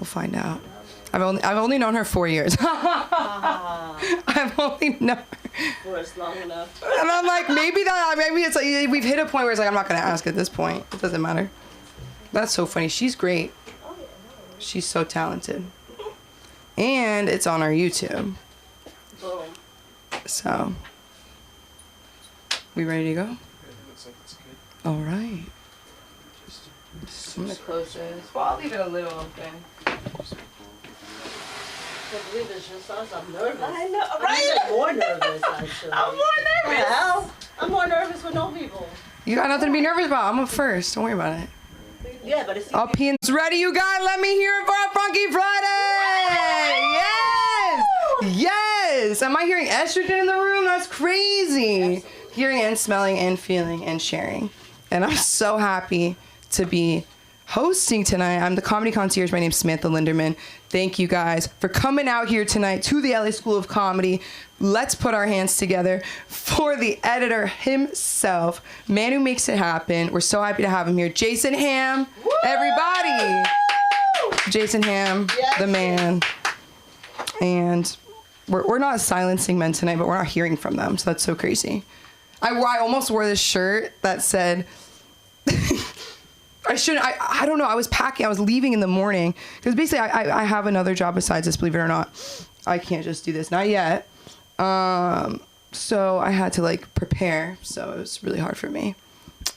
We'll find out. I've only known her 4 years. I've only known her. For it's long enough. And I'm like, maybe it's like we've hit a point where it's like I'm not gonna ask at this point. It doesn't matter. That's so funny. She's great. She's so talented. And it's on our YouTube. Boom. So, we ready to go? Looks like it's good. All right. I'm gonna close this. Well, I'll leave it a little open. I can't believe it's just us. I'm nervous. I know, I'm right? even more nervous, actually. I'm more nervous. Hell, I'm more nervous with no people. You got nothing to be nervous about. I'm up first. Don't worry about it. Yeah, but it's... All PNs ready, you guys? Let me hear it for our Funky Friday! Yes! Yes! Am I hearing estrogen in the room? That's crazy. Hearing and smelling and feeling and sharing. And I'm so happy to be hosting tonight. I'm the comedy concierge. My name's Samantha Linderman. Thank you guys for coming out here tonight to the LA School of Comedy. Let's put our hands together for the editor himself, man who makes it happen. We're so happy to have him here. Jason Ham, woo! Everybody. Jason Ham, yes, the man. And we're not silencing men tonight, but we're not hearing from them. So that's so crazy. I almost wore this shirt that said, I don't know. I was packing. I was leaving in the morning. Because basically, I have another job besides this, believe it or not. I can't just do this. Not yet. So I had to, like, prepare. So it was really hard for me.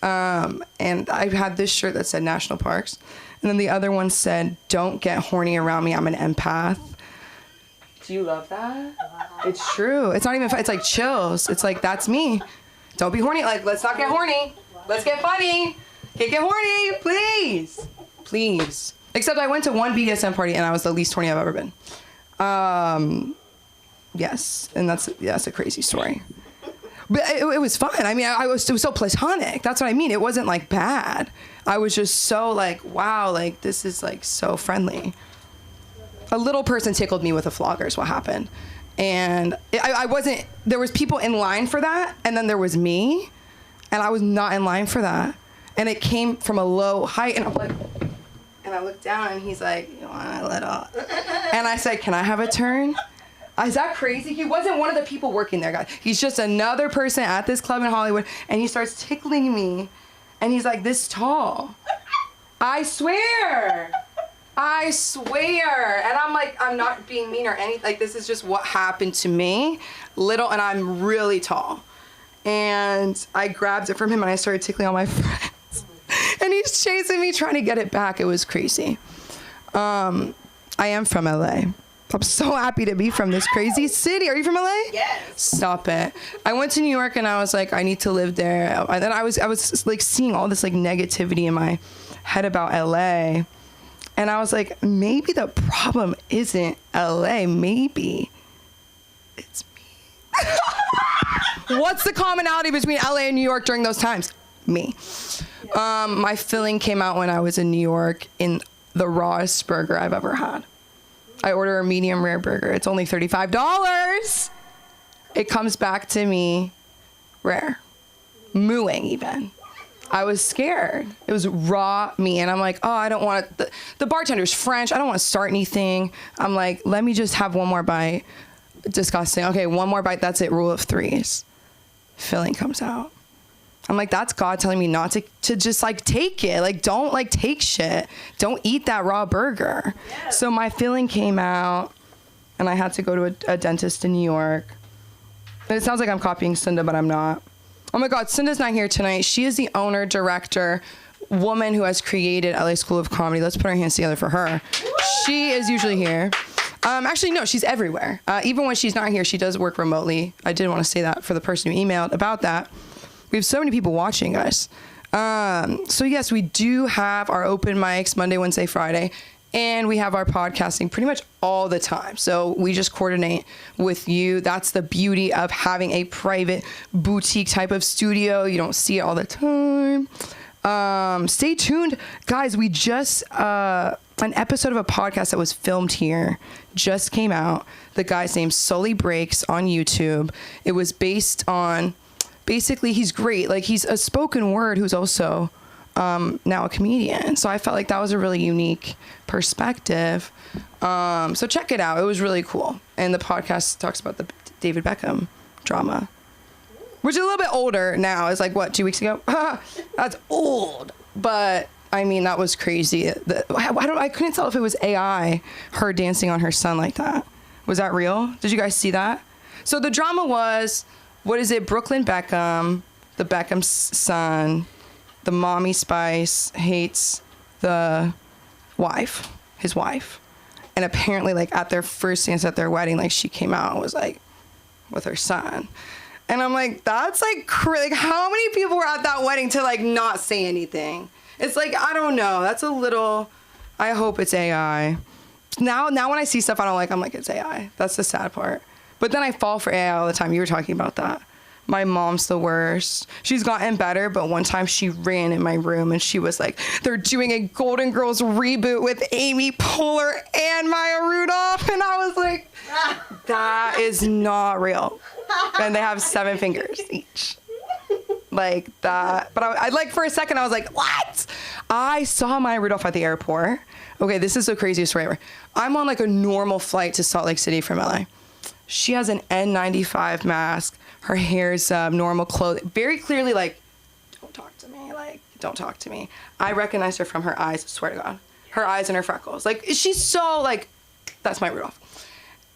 And I had this shirt that said National Parks. And then the other one said, don't get horny around me. I'm an empath. Do you love that? It's true. It's not even fun. It's like chills. It's like, that's me. Don't be horny. Like, let's not get horny. Let's get funny. Can't get horny, please. Please. Except I went to one BDSM party and I was the least horny I've ever been. Yes, and that's a crazy story. But it was fun. I mean, it was so platonic. That's what I mean. It wasn't like bad. I was just so like, wow, like this is like so friendly. A little person tickled me with a flogger is what happened. And I wasn't, there was people in line for that. And then there was me and I was not in line for that. And it came from a low height, and I'm like, and I looked down, and he's like, you want a little? And I said, can I have a turn? Is that crazy? He wasn't one of the people working there, guys. He's just another person at this club in Hollywood, and he starts tickling me, and he's like this tall. I swear. And I'm like, I'm not being mean or anything. Like, this is just what happened to me. Little, and I'm really tall. And I grabbed it from him, and I started tickling all my friends. And he's chasing me, trying to get it back. It was crazy. I am from LA. I'm so happy to be from this crazy city. Are you from LA? Yes. Stop it. I went to New York and I was like, I need to live there. And then I was like seeing all this like negativity in my head about LA. And I was like, maybe the problem isn't LA. Maybe it's me. What's the commonality between LA and New York during those times? Me. My filling came out when I was in New York in the rawest burger I've ever had. I order a medium rare burger. It's only $35. It comes back to me rare. Mooing even. I was scared. It was raw meat. And I'm like, oh, I don't want it. The bartender's French. I don't want to start anything. I'm like, let me just have one more bite. Disgusting. Okay, one more bite. That's it. Rule of threes. Filling comes out. I'm like, that's God telling me not to just like take it. Like, don't like take shit. Don't eat that raw burger. Yeah. So my filling came out and I had to go to a dentist in New York. And it sounds like I'm copying Cinda, but I'm not. Oh my God, Cinda's not here tonight. She is the owner, director, woman who has created LA School of Comedy. Let's put our hands together for her. She is usually here. Actually, no, she's everywhere. Even when she's not here, she does work remotely. I did want to say that for the person who emailed about that. We have so many people watching, guys. So yes, we do have our open mics Monday, Wednesday, Friday, and we have our podcasting pretty much all the time. So we just coordinate with you. That's the beauty of having a private boutique type of studio. You don't see it all the time. Stay tuned, guys. We just, an episode of a podcast that was filmed here just came out. The guy's name Sully Breaks on YouTube. It was based on, basically he's great. Like, he's a spoken word who's also now a comedian. So I felt like that was a really unique perspective. So check it out. It was really cool. And the podcast talks about the David Beckham drama, which is a little bit older now. It's like, what, 2 weeks ago? That's old. But I mean, that was crazy. I couldn't tell if it was AI, her dancing on her son like that. Was that real? Did you guys see that? So the drama was, what is it? Brooklyn Beckham, the Beckham's son, the mommy Spice hates the wife, his wife. And apparently, like, at their first dance at their wedding, like, she came out and was like, with her son. And I'm like, that's like crazy. Like, how many people were at that wedding to like not say anything? It's like, I don't know. That's a little, I hope it's AI. Now when I see stuff I don't like, I'm like, it's AI. That's the sad part. But then I fall for AI all the time. You were talking about that. My mom's the worst. She's gotten better, but one time she ran in my room and she was like, they're doing a Golden Girls reboot with Amy Poehler and Maya Rudolph. And I was like, that is not real. And they have 7 fingers each. Like that. But I like, for a second, I was like, what? I saw Maya Rudolph at the airport. Okay, this is the craziest story ever. I'm on like a normal flight to Salt Lake City from LA. She has an N95 mask. Her hair's normal clothing. Very clearly like, don't talk to me. Like, don't talk to me. I recognized her from her eyes, I swear to God. Her eyes and her freckles. Like, she's so like, that's Maya Rudolph.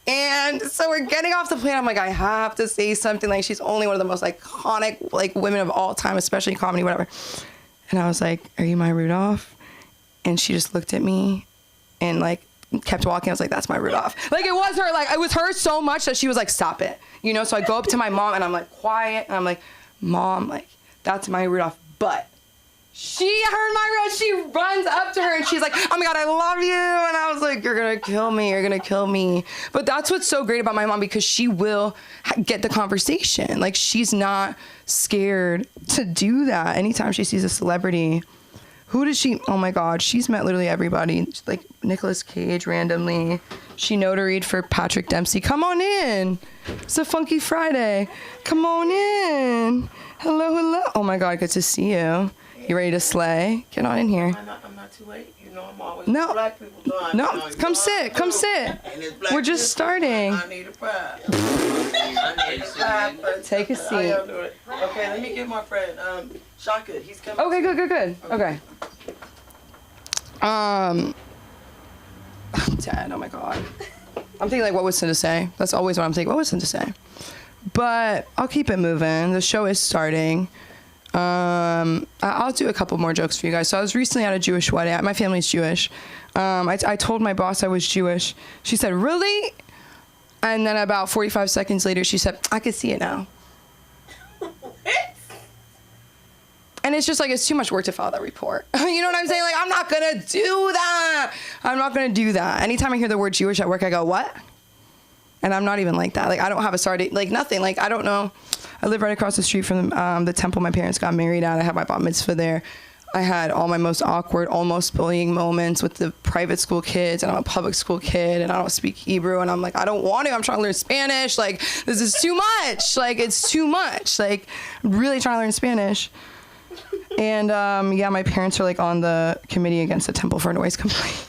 And so we're getting off the plane. I'm like, I have to say something. Like, she's only one of the most iconic like women of all time, especially in comedy, whatever. And I was like, are you Maya Rudolph? And she just looked at me and like kept walking. I was like, that's Maya Rudolph. Like, it was her. Like, it was her so much that she was like, stop it. You know, so I go up to my mom and I'm like, quiet. And I'm like, Mom, like, that's Maya Rudolph. But she heard Maya Rudolph. She runs up to her and she's like, oh my God, I love you. And I was like, you're going to kill me. You're going to kill me. But that's what's so great about my mom, because she will get the conversation. Like, she's not scared to do that. Anytime she sees a celebrity. Who does she? Oh my God, she's met literally everybody. Like Nicolas Cage randomly. She notaried for Patrick Dempsey. Come on in. It's a Funky Friday. Come on in. Hello, hello. Oh my God, good to see you. You ready to slay? Get on in here. I'm not too late. You know, I'm always No. black people doing. No, come sit. Come sit. We're just starting. I need a pie. I need a pie. Take a How seat. y'all doing? Okay, let me get my friend, Shaka. He's coming. Okay, good. Okay. I'm dead. Oh my God. I'm thinking like, what was Sin to say? That's always what I'm thinking. What was Sin to say? But I'll keep it moving. The show is starting. I'll do a couple more jokes for you guys. So I was recently at a Jewish wedding. My family's Jewish. I told my boss I was Jewish. She said, really? And then about 45 seconds later, she said, I can see it now. And it's just like, it's too much work to file that report. You know what I'm saying? Like, I'm not going to do that. I'm not going to do that. Anytime I hear the word Jewish at work, I go, what? And I'm not even like that. Like, I don't have a start date, like nothing. Like, I don't know. I live right across the street from the temple my parents got married at. I had my bat mitzvah there. I had all my most awkward, almost bullying moments with the private school kids, and I'm a public school kid, and I don't speak Hebrew, and I'm like, I don't want to. I'm trying to learn Spanish. Like, this is too much. Like, it's too much. Like, I'm really trying to learn Spanish. And yeah, my parents are like on the committee against the temple for noise complaint,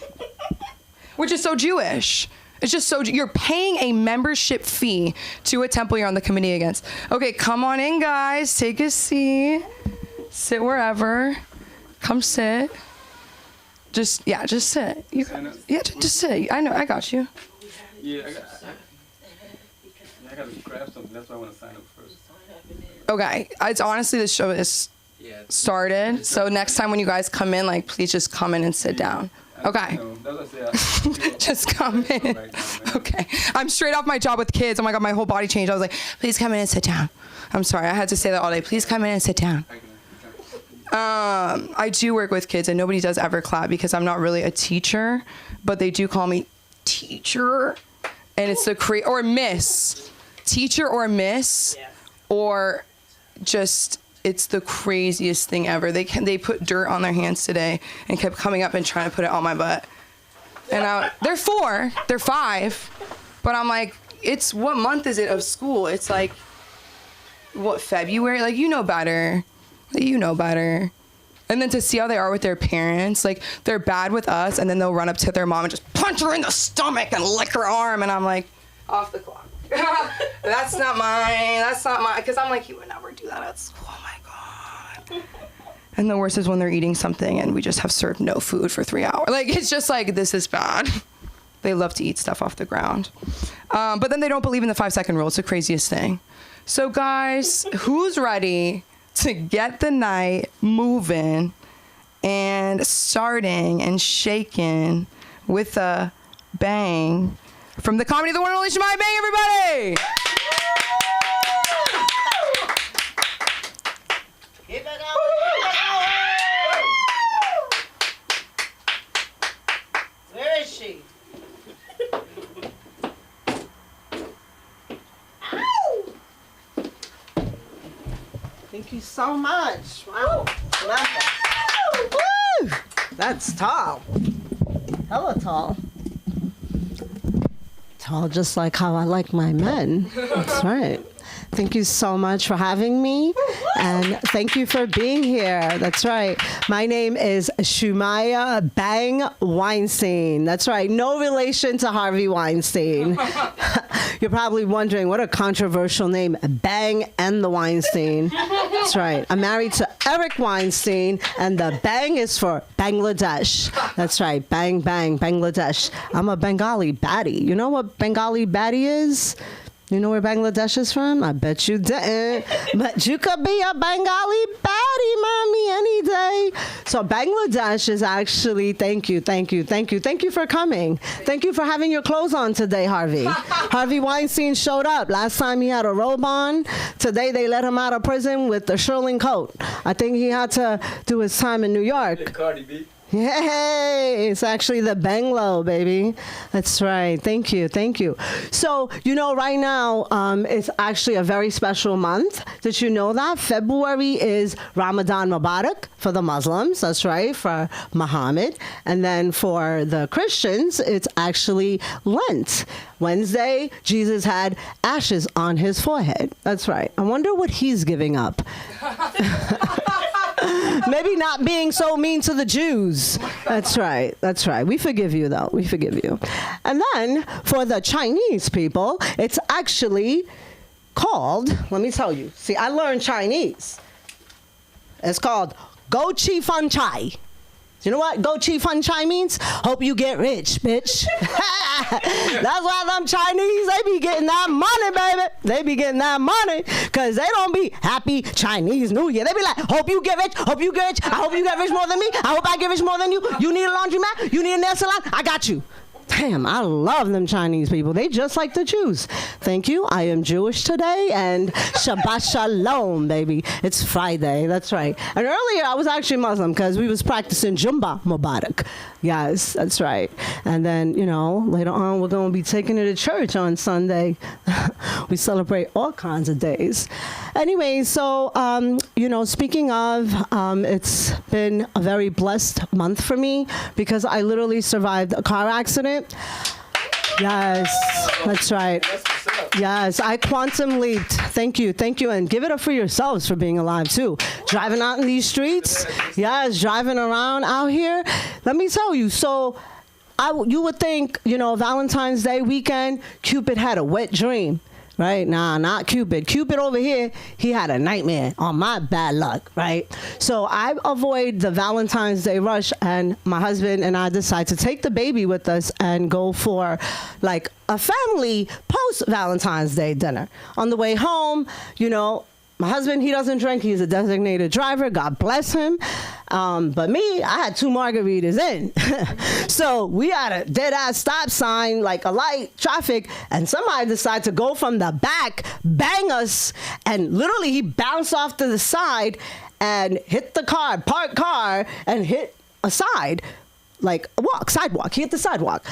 which is so Jewish. It's just so, you're paying a membership fee to a temple you're on the committee against. Okay, come on in, guys. Take a seat. Sit wherever. Come sit. Just sit. Just sit. I know, I got you. Yeah, I got to grab something. That's why I want to sign up first. Okay, it's honestly, the show is started. So next time when you guys come in, like, please just come in and sit down. Okay. Just come in. Okay. I'm straight off my job with kids. Oh my God, my whole body changed. I was like, please come in and sit down. I'm sorry. I had to say that all day. Please come in and sit down. I do work with kids, and nobody does ever clap because I'm not really a teacher, but they do call me teacher. And it's the or miss. Teacher or miss, or just, it's the craziest thing ever. They put dirt on their hands today and kept coming up and trying to put it on my butt. And they're 4, they're 5, but I'm like, it's, what month is it of school? It's like, what, February? Like, you know better. You know better. And then to see how they are with their parents, like they're bad with us, and then they'll run up to their mom and just punch her in the stomach and lick her arm, and I'm like, off the clock. That's not mine. Because I'm like, you would never do that at school. Oh my God. And the worst is when they're eating something and we just have served no food for 3 hours. Like, it's just like, this is bad. They love to eat stuff off the ground. But then they don't believe in the 5-second rule. It's the craziest thing. So guys, who's ready to get the night moving and starting and shaking with a bang from the comedy of the one and only Shemaya Bang, everybody! Keep it going. Where is she? Thank you so much. Wow. Woo! That's tall. Hella tall. Tall just like how I like my men. That's right. Thank you so much for having me, and thank you for being here. That's right. My name is Shemaya Bang Weinstein. That's right. No relation to Harvey Weinstein. You're probably wondering, what a controversial name, Bang and the Weinstein. That's right. I'm married to Eric Weinstein, and the Bang is for Bangladesh. That's right. Bang, bang, Bangladesh. I'm a Bengali baddie. You know what Bengali baddie is? You know where Bangladesh is from? I bet you didn't. But you could be a Bengali baddie, mommy, any day. So Bangladesh is actually, thank you for coming. Thank you for having your clothes on today, Harvey. Harvey Weinstein showed up. Last time he had a robe on. Today they let him out of prison with the shearling coat. I think he had to do his time in New York. Cardi B. Yay! It's actually the Banglo, baby. That's right. Thank you. So, you know, right now, it's actually a very special month. Did you know that? February is Ramadan Mubarak for the Muslims. That's right, for Muhammad. And then for the Christians, it's actually Lent. Wednesday, Jesus had ashes on his forehead. That's right. I wonder what he's giving up. Maybe not being so mean to the Jews. That's right. We forgive you, though. We forgive you. And then for the Chinese people, it's actually called, let me tell you. See, I learned Chinese. It's called Go Chi Fan Chai. You know what Go Chi Fan Chai means? Hope you get rich, bitch. That's why them Chinese, they be getting that money, baby. They be getting that money because they don't be happy Chinese New Year. They be like, hope you get rich, I hope you get rich more than me. I hope I get rich more than you. You need a laundromat? You need a nail salon? I got you. Damn, I love them Chinese people. They just like the Jews. Thank you. I am Jewish today, and Shabbat Shalom, baby. It's Friday. That's right. And earlier, I was actually Muslim because we was practicing Jumba Mubarak. Yes, that's right. And then, you know, later on, we're going to be taking it to church on Sunday. We celebrate all kinds of days. Anyway, so, you know, speaking of, it's been a very blessed month for me because I literally survived a car accident. Yes, that's right. Yes, I quantum leaped. Thank you. And give it up for yourselves for being alive, too. Driving out in these streets. Yes, driving around out here. Let me tell you, so you would think, you know, Valentine's Day weekend, Cupid had a wet dream. Right? Nah, not Cupid. Cupid over here, he had a nightmare on my bad luck, right? So I avoid the Valentine's Day rush, and my husband and I decide to take the baby with us and go for like a family post-Valentine's Day dinner. On the way home, you know, my husband, he doesn't drink. He's a designated driver. God bless him. But me, I had 2 margaritas in. So we had a dead-ass stop sign, like a light, traffic, and somebody decided to go from the back, bang us, and literally he bounced off to the side and hit the car, parked car, and hit a side, like a sidewalk. He hit the sidewalk.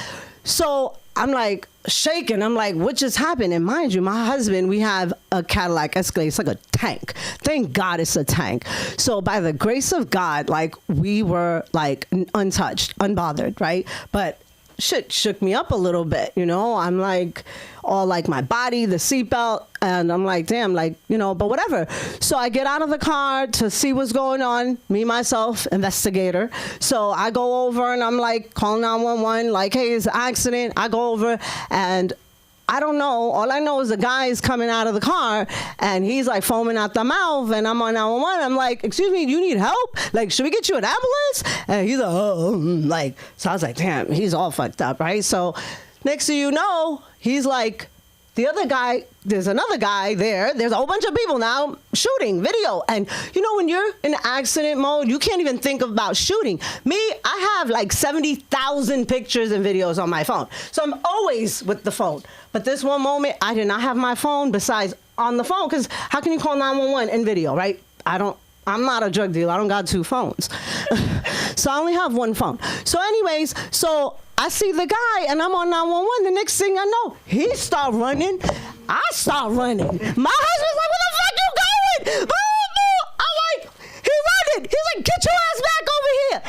So I'm like shaking. I'm like, what just happened? And mind you, my husband, we have a Cadillac Escalade. It's like a tank. Thank God it's a tank. So by the grace of God, like we were like untouched, unbothered, right? But shit shook me up a little bit, you know. I'm like, all like my body, the seatbelt, and I'm like, damn, like, you know, but whatever. So I get out of the car to see what's going on, me, myself, investigator. So I go over and I'm like, call 911, like, hey, it's an accident. I go over and I don't know. All I know is the guy is coming out of the car and he's like foaming out the mouth, and I'm on 911. I'm like, excuse me, do you need help? Like, should we get you an ambulance? And he's like, oh, like, so I was like, damn, he's all fucked up, right? So next thing you know, he's like, the other guy, there's another guy there. There's a whole bunch of people now shooting video. And you know, when you're in accident mode, you can't even think about shooting. Me, I have like 70,000 pictures and videos on my phone. So I'm always with the phone. But this one moment, I did not have my phone besides on the phone, because how can you call 911 in video, right? I'm not a drug dealer. I don't got two phones. So I only have one phone. So anyways, so I see the guy and I'm on 911. The next thing I know, he start running. I start running. My husband's like, where the fuck you going? I'm like, he running. He's like, get your ass back over here.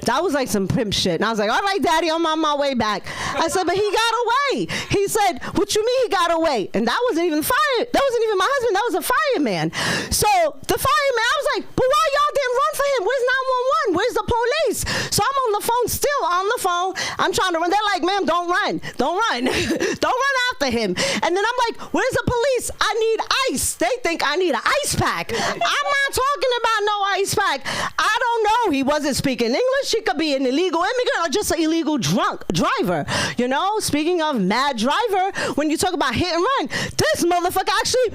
That was like some pimp shit. And I was like, all right, daddy, I'm on my way back. I said, but he got away. He said, what you mean he got away? And that wasn't even fire. That wasn't even my husband. That was a fireman. So the fireman, I was like, but why y'all didn't run for him? Where's 911? Where's the police? So I'm on the phone, still on the phone. I'm trying to run. They're like, ma'am, don't run. Don't run. Don't run after him. And then I'm like, where's the police? I need ice. They think I need an ice pack. I'm not talking about no ice pack. I don't know. He wasn't speaking English. He could be an illegal immigrant or just an illegal drunk driver. You know, speaking of mad driver, when you talk about hit and run, this motherfucker actually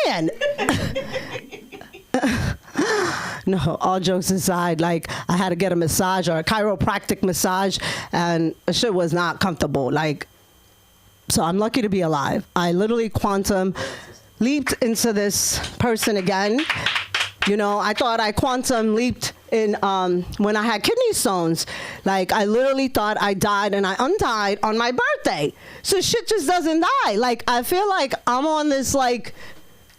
ran. No, all jokes aside, like, I had to get a massage or a chiropractic massage, and the shit was not comfortable. Like, so I'm lucky to be alive. I literally quantum leaped into this person again. You know, I thought I quantum leaped in when I had kidney stones. Like, I literally thought I died and I undied on my birthday. So shit just doesn't die. Like, I feel like I'm on this, like,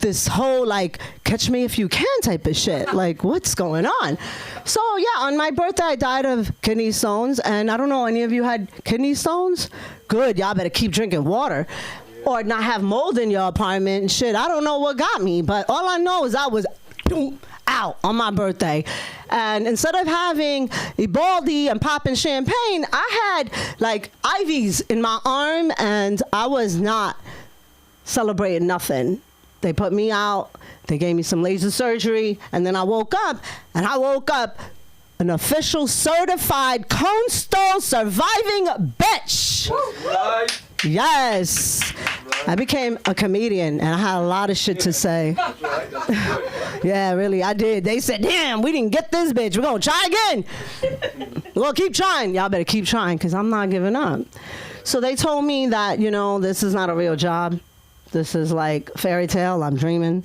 this whole, like, catch me if you can type of shit. Like, what's going on? So yeah, on my birthday, I died of kidney stones. And I don't know, any of you had kidney stones? Good, y'all better keep drinking water. Or not have mold in your apartment and shit. I don't know what got me, but all I know is I was out on my birthday. And instead of having Ebaldi and popping champagne, I had like IVs in my arm, and I was not celebrating nothing. They put me out, they gave me some laser surgery, and then I woke up an official certified Cone Stone surviving bitch. Right. Yes. I became a comedian, and I had a lot of shit to say. That's right. That's good. Yeah, really, I did. They said, damn, we didn't get this bitch. We're going to try again. We're going to keep trying. Y'all better keep trying, because I'm not giving up. So they told me that, you know, this is not a real job. This is like fairy tale. I'm dreaming.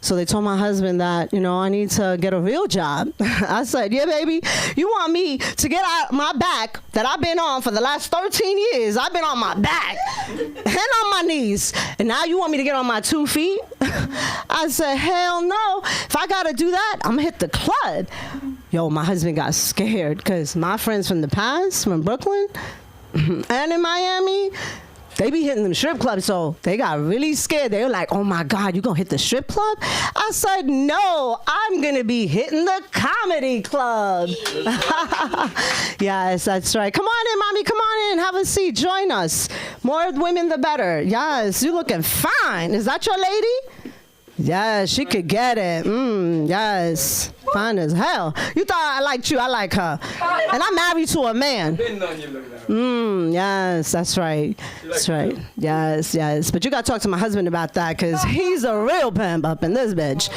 So they told my husband that, you know, I need to get a real job. I said, yeah, baby, you want me to get out my back that I've been on for the last 13 years. I've been on my back and on my knees. And now you want me to get on my 2 feet? I said, hell no. If I got to do that, I'm going to hit the club. Yo, my husband got scared because my friends from the past, from Brooklyn and in Miami, they be hitting them strip clubs, so they got really scared. They were like, oh my God, you gonna hit the strip club? I said, no, I'm gonna be hitting the comedy club. Yes, that's right. Come on in, mommy, come on in, have a seat, join us. More women, the better. Yes, you looking fine. Is that your lady? Yes, she could get it. Yes, fine as hell. You thought I liked you, I like her. And I'm married to a man. Yes, that's right. That's right. Yes, yes. But you got to talk to my husband about that, because he's a real pimp up in this bitch.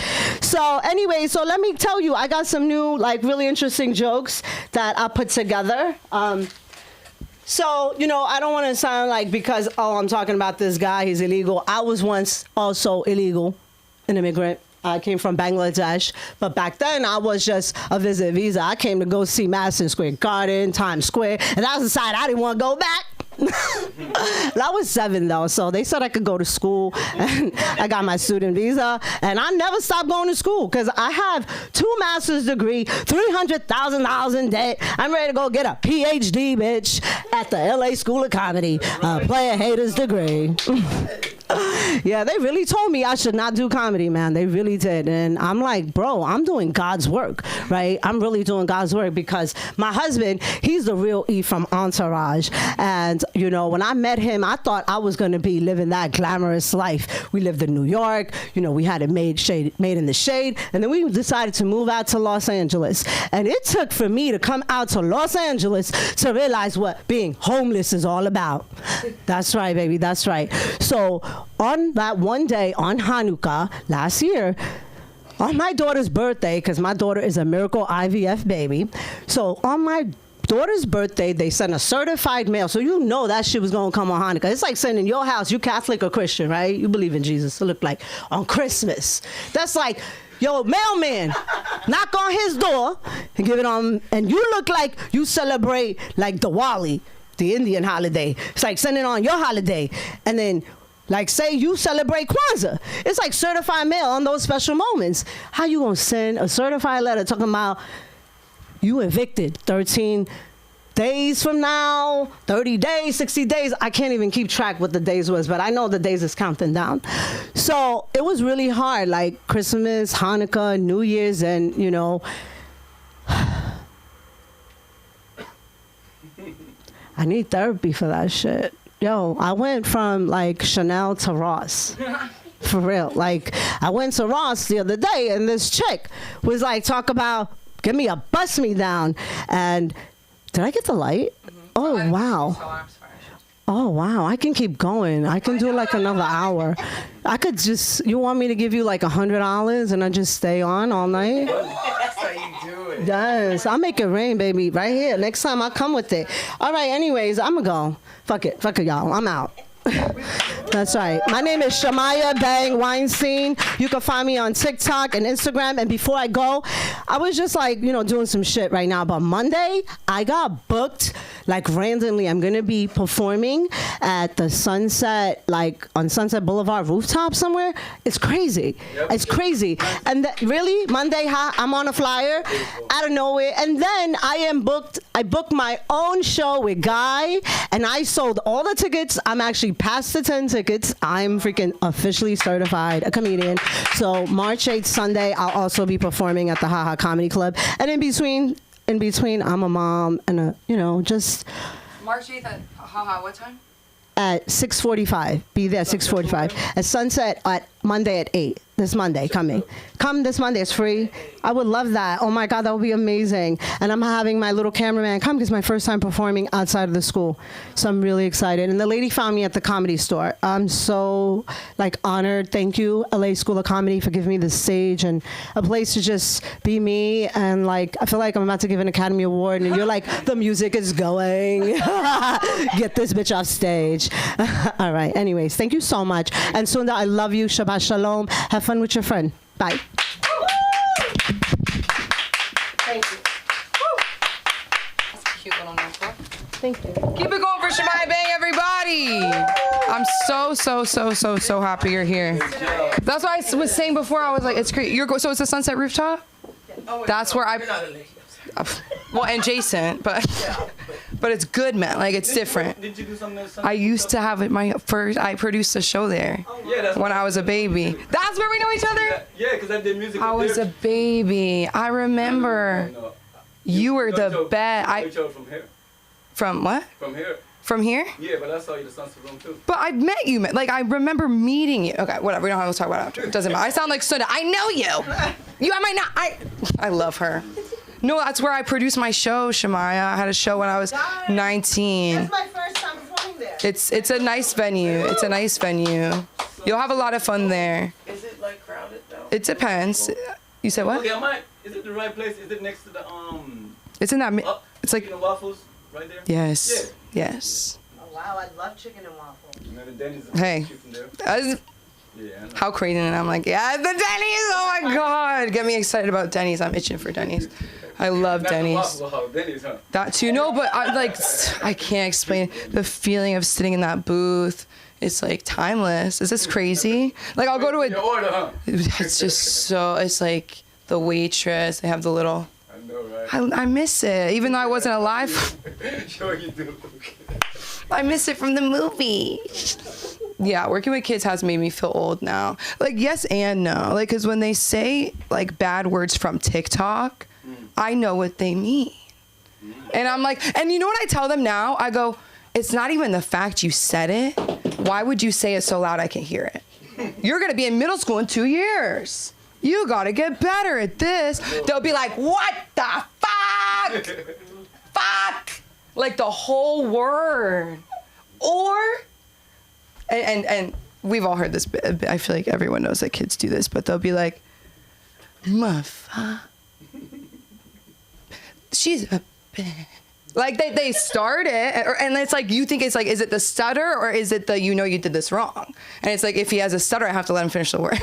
So anyway, so let me tell you, I got some new, like, really interesting jokes that I put together. So, you know, I don't want to sound like, because, oh, I'm talking about this guy, he's illegal. I was once also illegal, an immigrant. I came from Bangladesh, but back then I was just a visit visa. I came to go see Madison Square Garden, Times Square, and that was the side I didn't want to go back. I was 7 though, so they said I could go to school, and I got my student visa, and I never stopped going to school because I have 2 master's degree, $300,000 in debt. I'm ready to go get a PhD, bitch, at the LA School of Comedy, player haters degree. Yeah, they really told me I should not do comedy, man. They really did. And I'm like, bro, I'm doing God's work, right? I'm really doing God's work because my husband, he's the real E from Entourage. And, you know, when I met him, I thought I was going to be living that glamorous life. We lived in New York. You know, we had it made in the shade. And then we decided to move out to Los Angeles. And it took for me to come out to Los Angeles to realize what being homeless is all about. That's right, baby. That's right. So on that one day on Hanukkah last year, on my daughter's birthday, because my daughter is a miracle IVF baby, so on my daughter's birthday, they sent a certified mail. So you know that shit was going to come on Hanukkah. It's like sending your house, you Catholic or Christian, right? You believe in Jesus. It looked like on Christmas. That's like, yo, mailman, knock on his door and give it on. And you look like you celebrate like Diwali, the Indian holiday. It's like sending on your holiday. And then like, say you celebrate Kwanzaa. It's like certified mail on those special moments. How you gonna send a certified letter talking about you evicted 13 days from now, 30 days, 60 days? I can't even keep track what the days was, but I know the days is counting down. So it was really hard, like Christmas, Hanukkah, New Year's, and, you know, I need therapy for that shit. Yo, I went from like Chanel to Ross. For real. Like, I went to Ross the other day and this chick was like, talk about, give me a bust me down. And did I get the light? Oh, wow. Oh, wow. I can keep going. I can do like another hour. I could just, you want me to give you like $100 and I just stay on all night? That's how you do it. Yes, I'll make it rain, baby. Right here. Next time I'll come with it. All right, anyways, I'm going to go. Fuck it, y'all. I'm out. That's right. My name is Shamaya Bang Weinstein. You can find me on TikTok and Instagram. And before I go, I was just like, you know, doing some shit right now. But Monday, I got booked like randomly. I'm going to be performing at the Sunset, like on Sunset Boulevard rooftop somewhere. It's crazy. Yep. It's crazy. And really, Monday, I'm on a flyer out of nowhere. And then I booked my own show with Guy, and I sold all the tickets. I'm actually past the 10 tickets. I'm freaking officially certified a comedian. So March 8th, Sunday, I'll also be performing at the Haha Comedy Club. And in between, I'm a mom and a, you know, just March 8th at Haha, what time? at 6:45. Be there at 6:45. At Sunset at Monday at 8. This Monday coming. Come this Monday. It's free. I would love that. Oh my God, that would be amazing. And I'm having my little cameraman come because it's my first time performing outside of the school. So I'm really excited. And the lady found me at the Comedy Store. I'm so like honored. Thank you, LA School of Comedy, for giving me this stage and a place to just be me. And like, I feel like I'm about to give an Academy Award and you're like, the music is going. Get this bitch off stage. All right. Anyways, thank you so much. And Sunda, I love you. Shabbat Shalom. Have fun with your friend. Bye. Thank you. That's a cute little notebook. Thank you. Keep it going for Shamaya Bang, everybody. I'm so happy you're here. That's why I was saying before, I was like, it's great. So it's a Sunset Rooftop? That's where You're not a lady. well, and Jason, but it's good, man. Like, it's different. Did you do something that I used to have it I produced a show there Yeah, that's when I was a baby. That's where we know each other? Yeah, because I did music. I was a baby. I remember. No. You were the No, best. I chose from here. From what? From here. From here? Yeah, but I saw you the Sunset Room too. But I met you. Like, I remember meeting you. Okay, whatever. We don't have to talk about it after. It doesn't matter. I sound like Sunda. I know you. I might not. I love her. No, that's where I produced my show, Shamaya. I had a show when I was 19. That's my first time performing there. It's a nice venue. It's a nice venue. You'll have a lot of fun there. Is it like crowded though? It depends. You said what? Okay, I might. Is it the right place? Is it next to the It's in that. It's like. chicken and waffles right there? Yes. Yes. Oh, wow, I love chicken and waffles. You know the Denny's. Hey. From there. Yeah, I know. how crazy, and I'm like, yeah, the Denny's. Oh my God, get me excited about Denny's. I'm itching for Denny's. I love Not the Denny's. Waffle House, Denny's, huh? That too. No, but I can't explain the feeling of sitting in that booth. It's like timeless. Is this crazy? Like I'll go to Your order, huh? it's just so, it's like the waitress, they have the little, I know, right? I miss it, even though I wasn't alive. Sure you do. I miss it from the movie. Yeah, working with kids has made me feel old now. Like, yes and no. Like, because when they say, like, bad words from TikTok, I know what they mean. And I'm like, and you know what I tell them now? I go, it's not even the fact you said it. Why would you say it so loud I can hear it? You're going to be in middle school in 2 years. You got to get better at this. They'll be like, what the fuck? Fuck. Like the whole word. Or, and we've all heard this, I feel like everyone knows that kids do this, but they'll be like, motherfucker. She's a bitch. Like they start it, and it's like you think it's like, is it the stutter or is it the you did this wrong? And it's like if he has a stutter, I have to let him finish the word.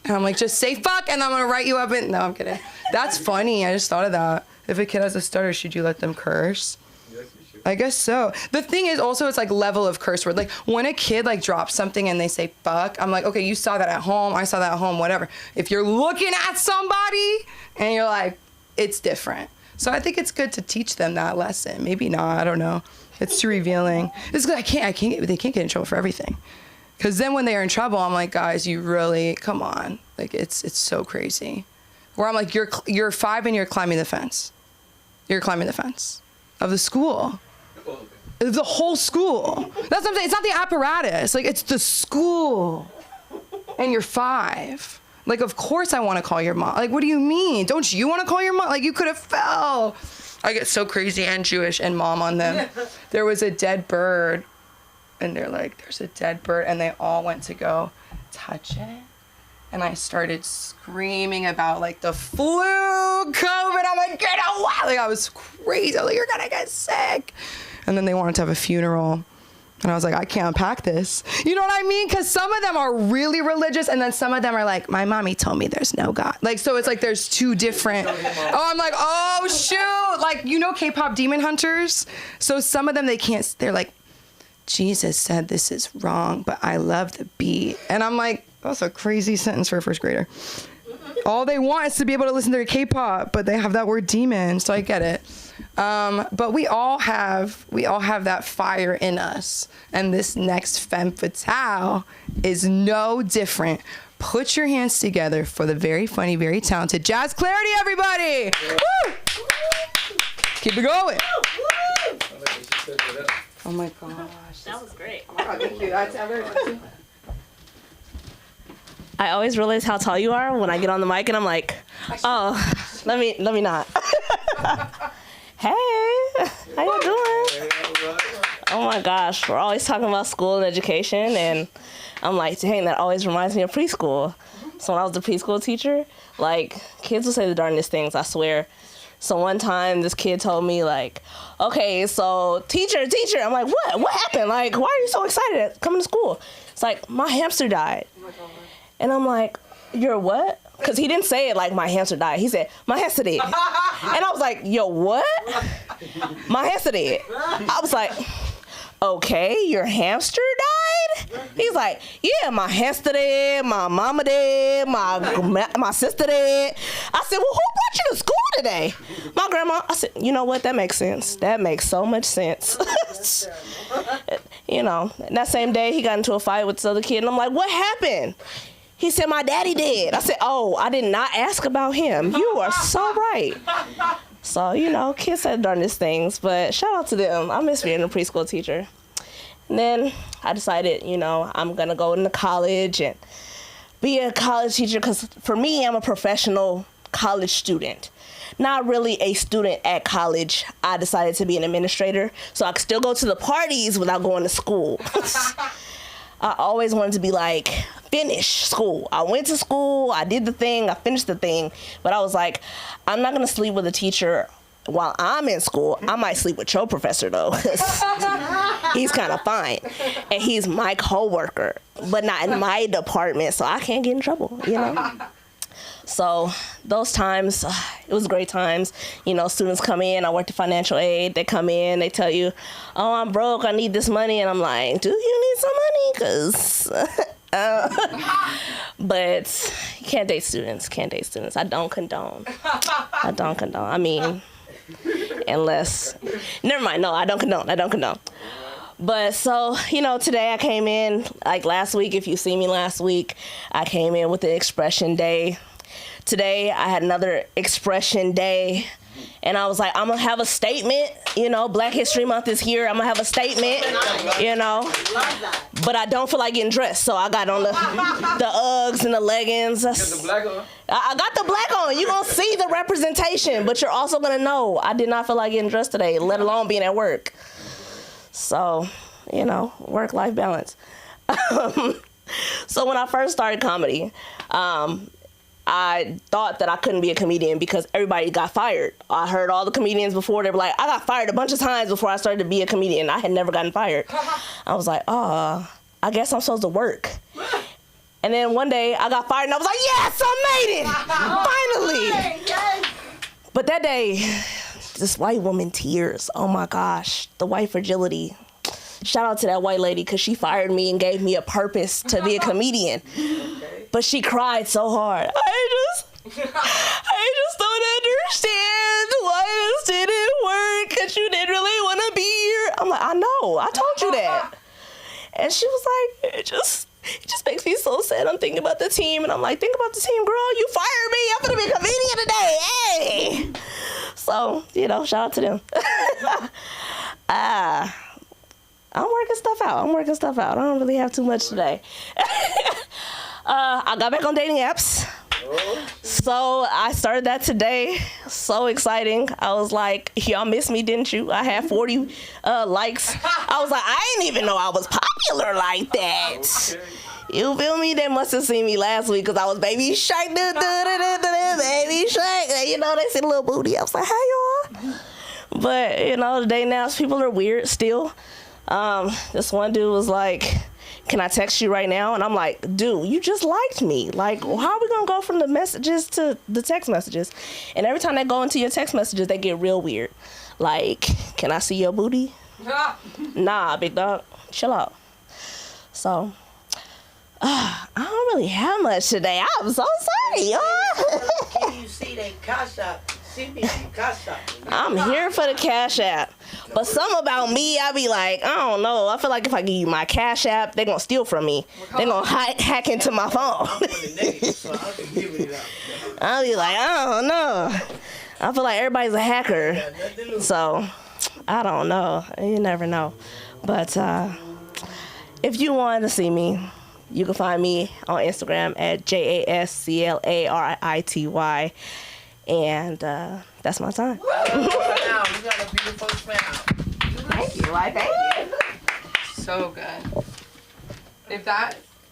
And I'm like, just say fuck, and I'm gonna write you up. And no, I'm kidding. That's funny. I just thought of that. If a kid has a stutter, should you let them curse? Yes, you should. I guess so. The thing is also it's like level of curse word. Like when a kid like drops something and they say fuck, I'm like, okay, you saw that at home. I saw that at home, whatever. If you're looking at somebody and you're like, it's different. So I think it's good to teach them that lesson. Maybe not, I don't know. It's too revealing. It's good. They can't get in trouble for everything. Because then when they are in trouble, I'm like, guys, you really, come on. Like it's so crazy. Where I'm like, you're 5 and you're climbing the fence. You're climbing the fence of the school. The whole school. That's what I'm saying. It's not the apparatus. Like it's the school. And you're 5. Like, of course I want to call your mom. Like, what do you mean? Don't you want to call your mom? Like, you could have fell. I get so crazy and Jewish and mom on them. There was a dead bird. And they're like, there's a dead bird. And they all went to go touch it. And I started screaming about, like, the flu, COVID. I'm like, get away. Like, I was crazy. I was like, you're going to get sick. And then they wanted to have a funeral. And I was like, I can't unpack this. You know what I mean? Because some of them are really religious, and then some of them are like, my mommy told me there's no God. Like, so it's like there's 2 different. Oh, I'm like, oh, shoot. Like, K-pop Demon Hunters? So some of them, they're like, Jesus said this is wrong, but I love the beat. And I'm like, that's a crazy sentence for a first grader. All they want is to be able to listen to their K-pop, but they have that word demon, so I get it. But we all have that fire in us, and this next Femme Fatale is no different. Put your hands together for the very funny, very talented Jazz Clarity, everybody! Woo! Keep it going. Oh my gosh. That was great. Oh my God, thank you. That's everyone. I always realize how tall you are when I get on the mic and I'm like, oh, let me not. Hey, how you doing? Oh my gosh, we're always talking about school and education, and I'm like, dang, that always reminds me of preschool. So when I was the preschool teacher, like, kids would say the darndest things, I swear. So one time, this kid told me, like, okay, so teacher, I'm like, what happened? Like, why are you so excited at coming to school? It's like, my hamster died. And I'm like, your what? Because he didn't say it like my hamster died. He said, my hamster did. And I was like, yo, what? My hamster did. I was like, okay, your hamster died? He's like, yeah, my hamster did, my mama did, my sister did. I said, well, who brought you to school today? My grandma. I said, you know what? That makes sense. That makes so much sense. That same day, he got into a fight with this other kid, and I'm like, what happened? He said, my daddy did. I said, oh, I did not ask about him. You are so right. So, kids say darndest things, but shout out to them. I miss being a preschool teacher. And then I decided, I'm going to go into college and be a college teacher, because for me, I'm a professional college student. Not really a student at college. I decided to be an administrator so I could still go to the parties without going to school. I always wanted to be like, finish school. I went to school, I did the thing, I finished the thing, but I was like, I'm not gonna sleep with a teacher while I'm in school. I might sleep with your professor though, because he's kind of fine. And he's my coworker, but not in my department, so I can't get in trouble, So those times, it was great times. You know, students come in, I worked at financial aid, they come in, they tell you, oh, I'm broke, I need this money. And I'm like, do you need some money? Because, but you can't date students, I don't condone. I mean, unless, never mind, no, I don't condone. But so, you know, today I came in, like last week, if you see me last week, I came in with the expression day. Today I had another expression day, and I was like, I'm gonna have a statement, you know, Black History Month is here, I'm gonna have a statement, you know, but I don't feel like getting dressed, so I got on the Uggs and the leggings. Get the black on. I got the black on. You're gonna see the representation, but you're also gonna know I did not feel like getting dressed today, let alone being at work. So, you know, work-life balance. So when I first started comedy, I thought that I couldn't be a comedian because everybody got fired. I heard all the comedians before, they were like, I got fired a bunch of times before I started to be a comedian. I had never gotten fired. I was like, I guess I'm supposed to work. And then one day I got fired and I was like, yes, I made it, finally. But that day, this white woman tears. Oh my gosh, the white fragility. Shout out to that white lady because she fired me and gave me a purpose to be a comedian. But she cried so hard. I just don't understand why this didn't work because you didn't really want to be here. I'm like, I know, I told you that. And she was like, it just makes me so sad. I'm thinking about the team, and I'm like, think about the team, girl. You fired me. I'm gonna be a comedian today. Hey. So, you know, shout out to them. I'm working stuff out. I don't really have too much today. I got back on dating apps. So I started that today. So exciting. I was like, y'all missed me, didn't you? I had 40 likes. I was like, I didn't even know I was popular like that. Okay. You feel me? They must have seen me last week because I was baby shark, baby shark. You know, they see the little booty. I was like, hi, y'all. But, you know, the dating apps, people are weird still. This one dude was like, can I text you right now? And I'm like, dude, you just liked me. Like, how are we gonna go from the messages to the text messages? And every time they go into your text messages, they get real weird. Like, can I see your booty? Nah, big dog, chill out. So, I don't really have much today. I'm so sorry, y'all. Can you see that cash app? See me cash app. I'm here for the cash app. But something about me, I be like, I don't know. I feel like if I give you my cash app, they're going to steal from me. They're going to hack into my phone. I'll be like, I don't know. I feel like everybody's a hacker. So, I don't know. You never know. But if you want to see me, you can find me on Instagram at JASCLARITY. And that's my time. Now, you got a beautiful smile. Thank you. I thank you. So good.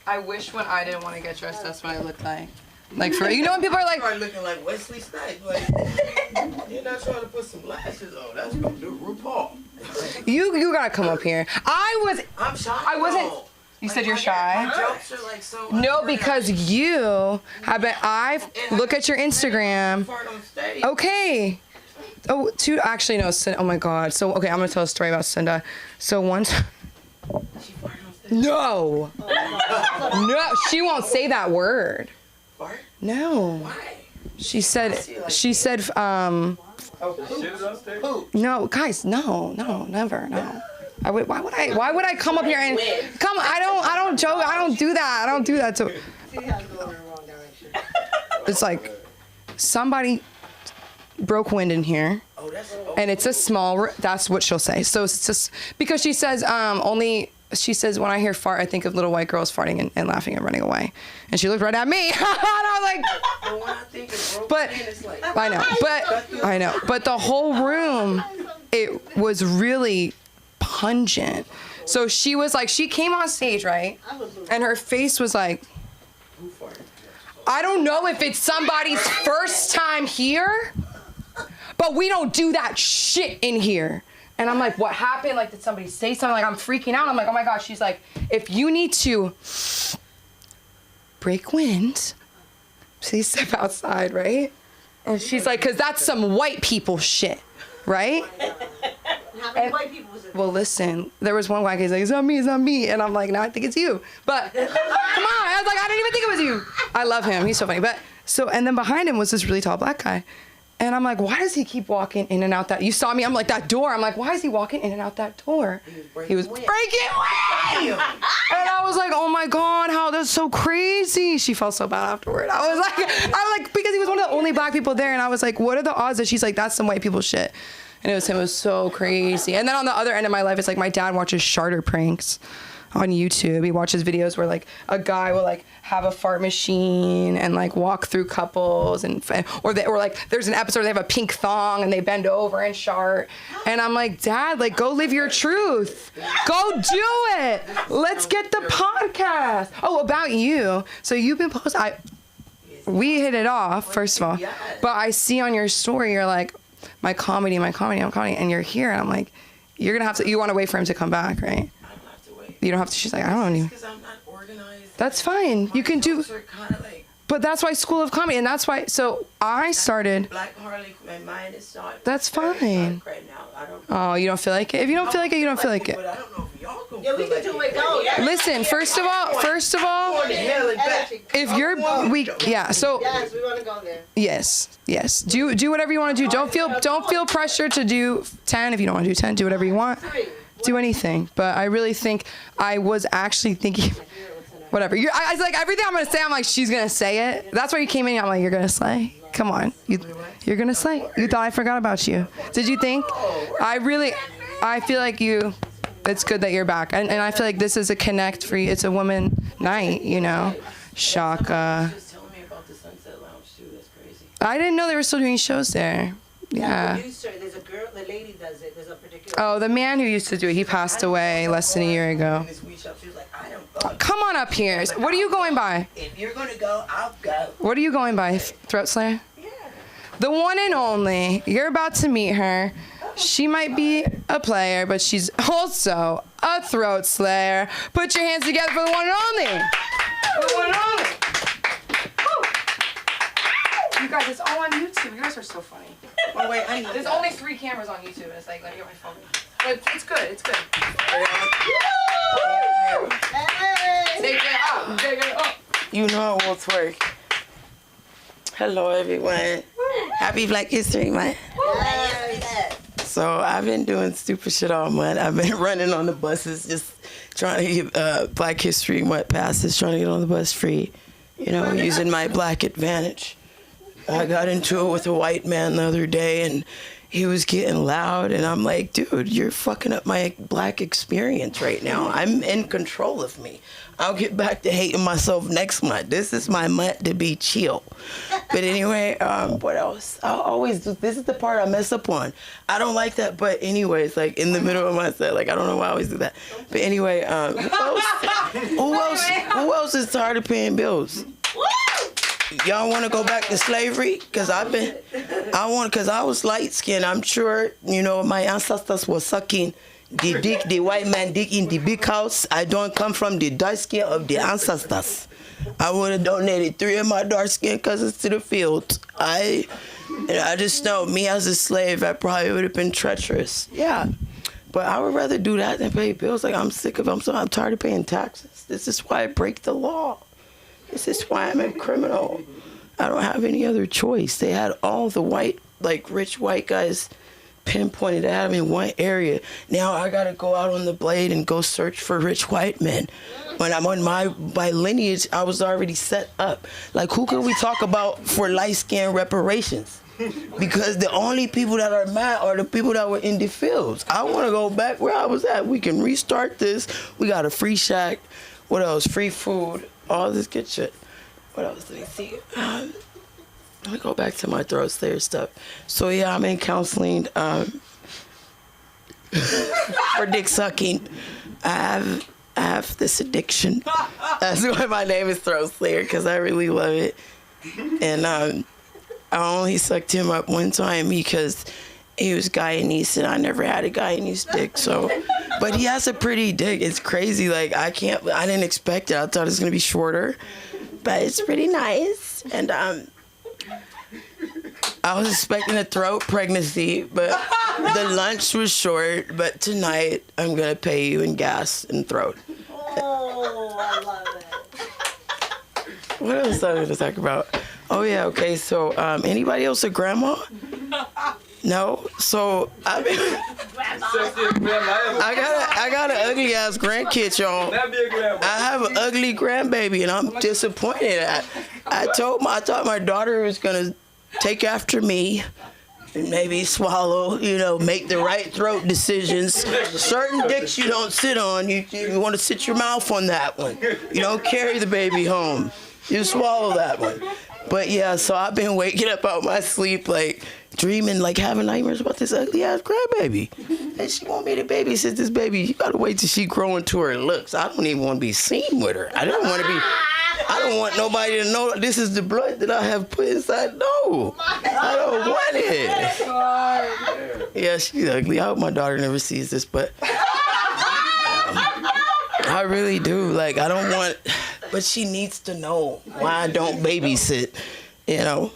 I wish when I didn't want to get dressed, that's what I looked like. Like for, you know when people are like. You are looking like Wesley Snipes. Like, you're not trying to put some glasses on. That's gonna do RuPaul. You gotta come up here. I'm shy. I wasn't. You said you're shy? My jokes are like so. No, because you have been. Look at your Instagram. Okay. Oh, actually no. Oh my God. So okay, I'm gonna tell a story about Cinda. So once. No. No, she won't say that word. Fart? No. Why? She said. No, guys. No, never. No. Why would I come up here and come? I don't joke. I don't do that. So it's like somebody broke wind in here, and it's a small. That's what she'll say. So it's just because she says only. She says when I hear fart, I think of little white girls farting and laughing and running away. And she looked right at me, and I was like, but I know. But the whole room, it was really pungent. So she was like, she came on stage, right? And her face was like, I don't know if it's somebody's first time here, but we don't do that shit in here. And I'm like, what happened? Like, did somebody say something? Like, I'm freaking out. I'm like, oh my gosh. She's like, if you need to break wind, please step outside, right? And she's like, because that's some white people shit, right? How many white people was it? Well, listen, there was one white guy, he's like, it's not me. And I'm like, no, I think it's you. But come on, I was like, I didn't even think it was you. I love him, he's so funny. But so, and then behind him was this really tall black guy. And I'm like, why does he keep walking in and out that? You saw me, I'm like, that door. I'm like, why is he walking in and out that door? He was breaking away. And I was like, oh my God, how that's so crazy. She felt so bad afterward. I was like, because he was one of the only black people there. And I was like, what are the odds that she's like, that's some white people shit. And it was so crazy. And then on the other end of my life, it's like my dad watches Sharter pranks on YouTube. He watches videos where like a guy will like have a fart machine and like walk through couples or like there's an episode where they have a pink thong and they bend over and shart. And I'm like, Dad, like go live your truth. Go do it. Let's get the podcast. Oh, about you. So you've been we hit it off, first of all. But I see on your story, you're like, my comedy, and you're here. And I'm like, you're gonna have to, you want to wait for him to come back, right? You don't have to. She's like, I don't even. Because I'm not organized. That's fine. You can do. But that's why School of Comedy, and that's why. So I started. Black Harley, my mind is not. That's fine. Right now, I don't. Oh, you don't feel like it. If you don't feel like it, you don't feel like it. But I don't know if y'all can. Yeah, we can do it. Go. Yeah. Listen, first of all, if you're weak, yeah. So Yes, we want to go there. yes. Do whatever you want to do. Don't feel pressure to do 10 if you don't want to do 10. Do whatever you want. Do anything. But I really think I was actually thinking. Whatever. I was like, everything I'm going to say, I'm like, she's going to say it. That's why you came in. I'm like, you're going to slay. Come on. You're going to slay. You thought I forgot about you. Did you think? I feel like it's good that you're back. And I feel like this is a connect for you. It's a woman night, you know. Shaka. Just telling me about the Sunset Lounge too. That's crazy. I didn't know they were still doing shows there. Yeah. There's a girl, the lady does it. There's a particular. Oh, the man who used to do it, he passed away less than a year ago. In this weed shop, she was like, I don't go. Come on up here. What are you going by? If you're gonna go, I'll go. What are you going by? Throat Slayer? Yeah. The one and only. You're about to meet her. She might be a player, but she's also a throat slayer. Put your hands together for the one and only. For the one and only. Woo. You guys, it's all on YouTube. You guys are so funny. Oh, wait, I need There's only 3 cameras on YouTube, and it's like, let me get my phone. But it's good. It's good. Take it up. You know it will twerk. Hello, everyone. Happy Black History Month. So I've been doing stupid shit all month. I've been running on the buses, just trying to get Black History Month passes, trying to get on the bus free, you know, using my black advantage. I got into it with a white man the other day, and he was getting loud, and I'm like, dude, you're fucking up my black experience right now. I'm in control of me. I'll get back to hating myself next month. This is my month to be chill. But anyway, what else? I'll always do, this is the part I mess up on. I don't like that, but anyways, like in the middle of my set, like I don't know why I always do that. But anyway, who else is tired of paying bills? Y'all want to go back to slavery? Cause cause I was light skinned. I'm sure, you know, my ancestors were sucking the dick, the white man dick in the big house. I don't come from the dark skin of the ancestors. I would have donated 3 of my dark skinned cousins to the field. I just know me as a slave, I probably would have been treacherous. Yeah. But I would rather do that than pay bills. Like I'm tired of paying taxes. This is why I break the law. This is why I'm a criminal. I don't have any other choice. They had all the white, like rich white guys pinpointed at them in one area. Now I gotta go out on the blade and go search for rich white men. When I'm on my lineage, I was already set up. Like who can we talk about for light skin reparations? Because the only people that are mad are the people that were in the fields. I wanna go back where I was at. We can restart this. We got a free shack. What else? Free food. All this good shit. What else did I see? Let me go back to my throat slayer stuff. So yeah, I'm in counseling for dick sucking. I have this addiction. That's why my name is Throat Slayer, because I really love it. And I only sucked him up one time because he was Guyanese and I never had a Guyanese dick. So, but he has a pretty dick. It's crazy. Like I didn't expect it. I thought it was gonna be shorter. but it's pretty nice. And I was expecting a throat pregnancy, but the lunch was short. But tonight, I'm gonna pay you in gas and throat. Oh, I love it. What else I was gonna talk about? Oh yeah, okay. So, anybody else a grandma? No. So I got an ugly ass grandkid, y'all. I have an ugly grandbaby, and I'm disappointed. I thought my daughter was gonna take after me. And maybe swallow, make the right throat decisions. Certain dicks you don't sit on. You want to sit your mouth on that one. You don't carry the baby home. You swallow that one. But yeah, so I've been waking up out my sleep, like dreaming, like having nightmares about this ugly ass grandbaby. And she want me to babysit this baby. You gotta wait till she grow into her looks. I don't even want to be seen with her. I don't want nobody to know this is the blood that I have put inside. No, I don't want it. Yeah, she's ugly. I hope my daughter never sees this, but I really do. Like, I don't want, but she needs to know why I don't babysit. Well,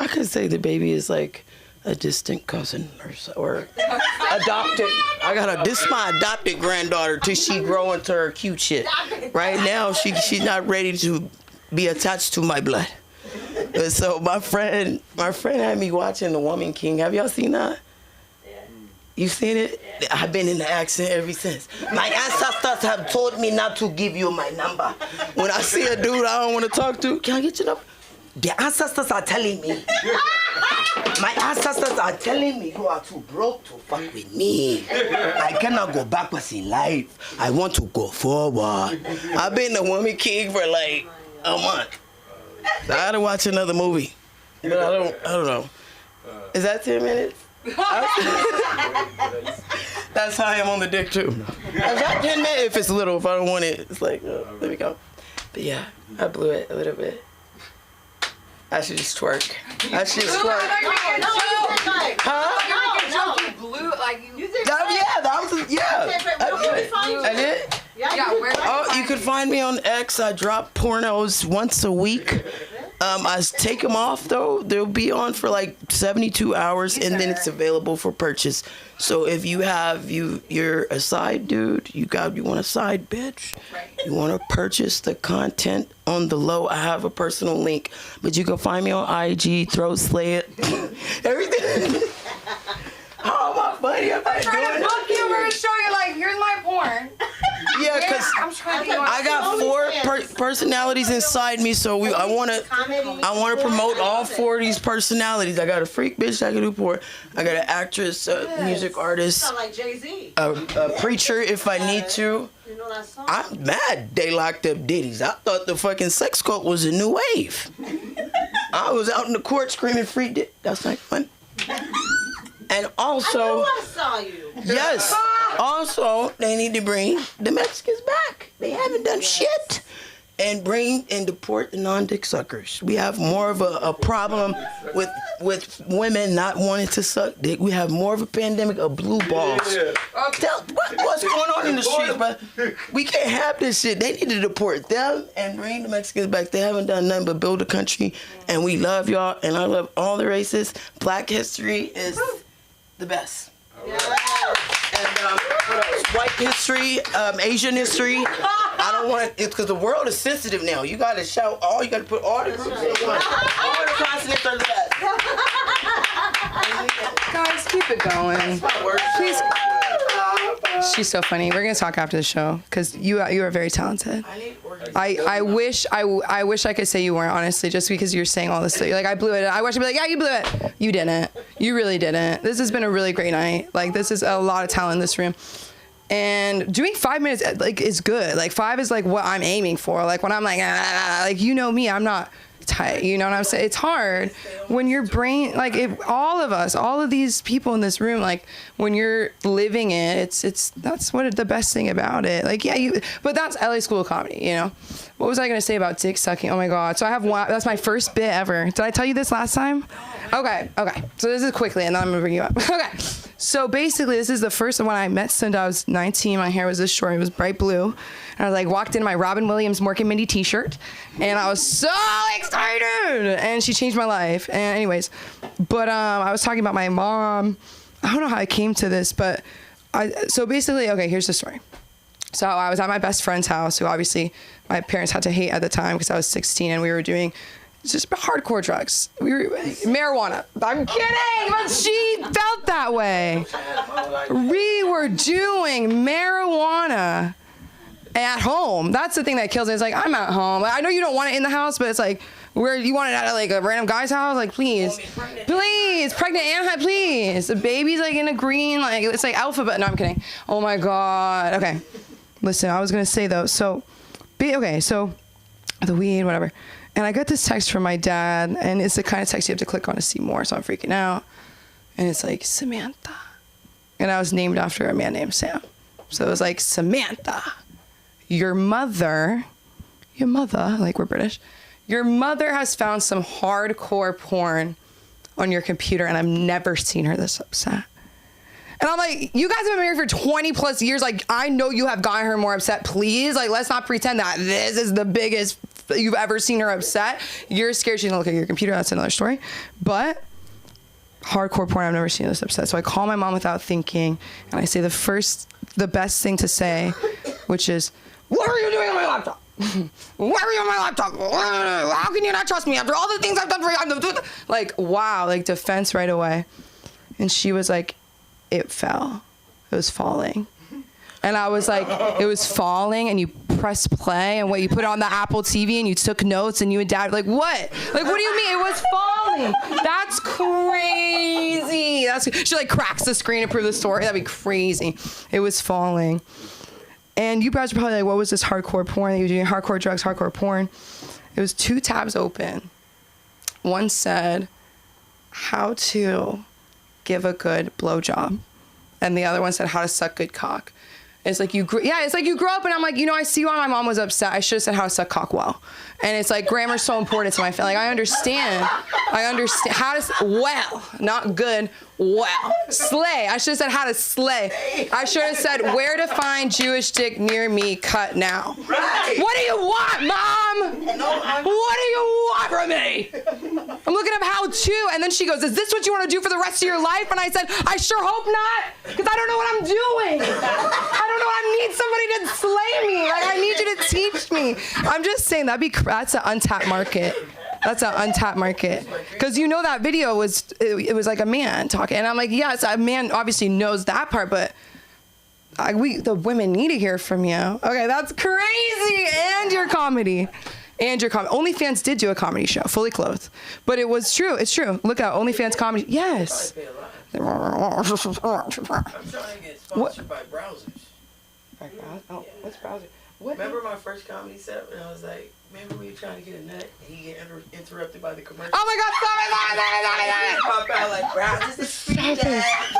I could say the baby is like a distant cousin or adopted. This is my adopted granddaughter till she grow into her cute shit. Right now, she's not ready to be attached to my blood. And so my friend had me watching The Woman King. Have y'all seen that? You seen it? I've been in the accent ever since. My ancestors have told me not to give you my number. When I see a dude I don't want to talk to, can I get your number? The ancestors are telling me. My ancestors are telling me you are too broke to fuck with me. I cannot go backwards in life. I want to go forward. I've been The Woman King for like a month. I had to watch another movie. But I don't know. Is that 10 minutes? That's how I am on the dick too. Is that 10 minutes? If it's little, if I don't want it, it's like, there we go. But yeah, I blew it a little bit. I should just twerk. Huh? I did? Yeah, where? Oh, you can find me on X. I drop pornos once a week. I take them off though. They'll be on for like 72 hours, and then it's available for purchase. So if you're a side dude, you want a side bitch, you want to purchase the content on the low, I have a personal link, but you can find me on IG, Throat Slay It, everything. How am I funny? I'm trying to book you. We're gonna show you, like, here's my porn. Yeah, because I got 4 personalities inside me, so I want to promote all 4 of these personalities. I got a freak bitch that can do porn. I got an actress, music artist, Sound like Jay-Z. a preacher if I need to. You know that song? I'm mad they locked up Diddy's. I thought the fucking sex cult was a new wave. I was out in the court screaming free dick. That's not fun. And also, I saw you. yes, also, they need to bring the Mexicans back. They haven't done shit. And bring and deport the non-dick suckers. We have more of a problem with women not wanting to suck dick. We have more of a pandemic of blue balls. Yeah. What's going on in the streets, but we can't have this shit. They need to deport them and bring the Mexicans back. They haven't done nothing but build a country, and we love y'all, and I love all the races. Black history is the best. And what else? White history, Asian history. I don't want it because the world is sensitive now. You gotta shout you gotta put all the groups in one. All the consonants are the best. Guys, keep it going. She's so funny. We're gonna talk after the show because you are very talented. I wish I could say you weren't, honestly, just because you're saying all this stuff. You're like, I blew it. I wish I'd be like, yeah, you blew it. You didn't. You really didn't. This has been a really great night. Like, this is a lot of talent in this room. And doing 5 minutes, like, is good. Like, 5 is, like, what I'm aiming for. Like, when I'm like, like, you know me, I'm not tight. You know what I'm saying? It's hard when your brain, like, if all of these people in this room, like, when you're living it, that's what the best thing about it. Like, yeah, but that's LA School of Comedy, you know? What was I going to say about dick sucking? Oh my God. So I have one, that's my first bit ever. Did I tell you this last time? Okay. So this is quickly, and then I'm gonna bring you up. Okay. So basically, this is the first when I met Cinda. I was 19. My hair was this short. It was bright blue. And I like walked in my Robin Williams Mork and Mindy T-shirt, and I was so excited. And she changed my life. And anyways, but I was talking about my mom. I don't know how I came to this, but so basically, okay, here's the story. So I was at my best friend's house, who obviously my parents had to hate at the time because I was 16, and we were doing just hardcore drugs. We were marijuana. I'm kidding, but she felt that way. We were doing marijuana at home. That's the thing that kills me. It's like, I'm at home. I know you don't want it in the house, but it's like, where you want it at like a random guy's house? Like, please, pregnant and please. The baby's like in a green, like it's like alphabet. No, I'm kidding. Oh my God. Okay, listen. I was gonna say though. So the weed, whatever. And I got this text from my dad, and it's the kind of text you have to click on to see more. So I'm freaking out, and it's like Samantha, and I was named after a man named Sam. So it was like, Samantha, your mother, like we're British. Your mother has found some hardcore porn on your computer, and I've never seen her this upset. And I'm like, you guys have been married for 20 plus years. Like, I know you have gotten her more upset. Please, like, let's not pretend that this is the biggest you've ever seen her upset. You're scared she's gonna look at your computer. That's another story. But hardcore porn, I've never seen this upset. So I call my mom without thinking, and I say the best thing to say, which is, what are you doing on my laptop? Why are you on my laptop? How can you not trust me after all the things I've done for you? Like, wow, like defense right away. And she was like, it fell. It was falling. And I was like, it was falling, and you press play, and what, you put it on the Apple TV, and you took notes, and you and Dad were like, what? Like, what do you mean? It was falling. That's crazy. She like cracks the screen to prove the story. That'd be crazy. It was falling. And you guys are probably like, what was this hardcore porn that you were doing? Hardcore drugs, hardcore porn. It was 2 tabs open. One said, how to give a good blowjob. And the other one said, how to suck good cock. It's like you grew up, and I'm like, I see why my mom was upset. I should have said how to suck cock well. And it's like, grammar's so important to my family. Like, I understand how to, well, not good, well. Slay. I should have said how to slay. I should have said where to find Jewish dick near me, cut now. Right. What do you want, Mom? What do you want from me? I'm looking up how to, and then she goes, is this what you want to do for the rest of your life? And I said, I sure hope not, because I don't know what I'm doing. I don't know. I need somebody to slay me. Like, I need you to teach me. I'm just saying that's an untapped market. That's an untapped market. Because that video was, it was like a man talking. And I'm like, yes, a man obviously knows that part, but the women need to hear from you. Okay, that's crazy. And your comedy. OnlyFans did do a comedy show, fully clothed. But it was true. It's true. Look out, OnlyFans comedy. Yes. I'm trying to get sponsored by browsers. Oh, what's browser? What? Remember my first comedy set when I was like, remember we were trying to get a nut and he get interrupted by the commercial? Oh my God, stop it. Pop out like, wow, this is free.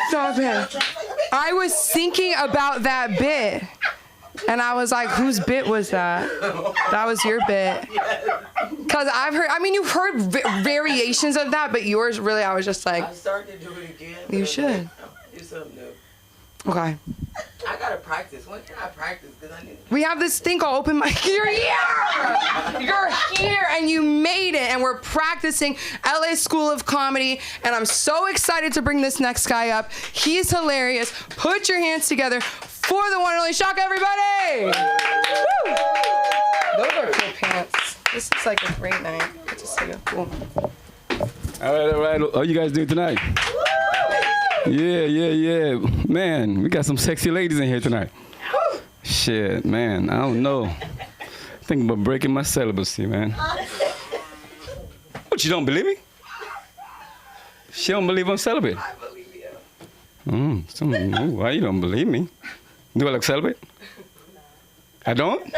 Stop it. I was thinking about that bit. And I was like, whose bit was that? That was your bit. Because you've heard variations of that, but yours really, I was just like. I started to do it again. You should. I'm do something new. Okay. I gotta practice. When can I practice? Because I need to. We have this thing called open mic. You're here! You're here, and you made it, and we're practicing LA School of Comedy, and I'm so excited to bring this next guy up. He's hilarious. Put your hands together for the one and only Shaka, everybody! Woo! Those are cool pants. This is like a great night. It's just like a cool. All right. How you guys doing tonight? Yeah. Man, we got some sexy ladies in here tonight. Shit, man, I don't know. Thinking about breaking my celibacy, man. What, you don't believe me? She don't believe I'm celibate. I believe you. Why you don't believe me? Do I look celibate? I don't?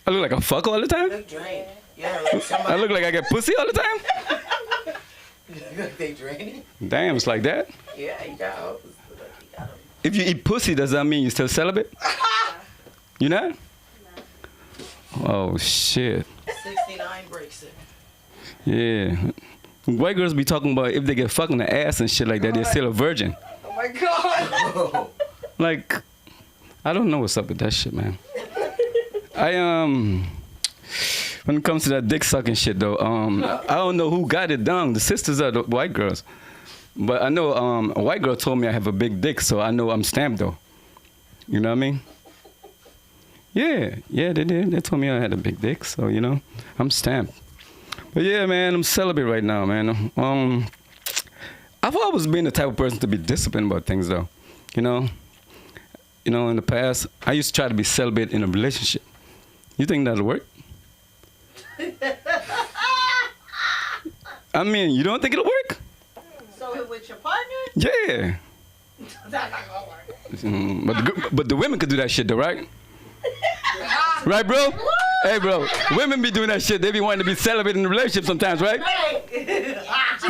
I look like a fuck all the time? Look drained. Yeah, like somebody. I look like I get pussy all the time? You look like they draining? Damn, it's like that? Yeah, you got hoes. If you eat pussy, does that mean you're still celibate? You not? Oh, shit. 69 breaks it. Yeah. White girls be talking about if they get fucked in the ass and shit like that, they're still a virgin. Oh my God. Like, I don't know what's up with that shit, man. When it comes to that dick sucking shit though, I don't know who got it done. The sisters are the white girls. But I know a white girl told me I have a big dick, so I know I'm stamped though. You know what I mean? Yeah, they did. They told me I had a big dick, so you know, I'm stamped. But yeah, man, I'm celibate right now, man. I've always been the type of person to be disciplined about things though. You know, in the past, I used to try to be celibate in a relationship. You think that'll work? I mean, you don't think it'll work? So with your partner? Yeah. That's not gonna work. But the women could do that shit though, right? Right, bro? Hey, bro. Women be doing that shit. They be wanting to be celibate in a relationship sometimes, right?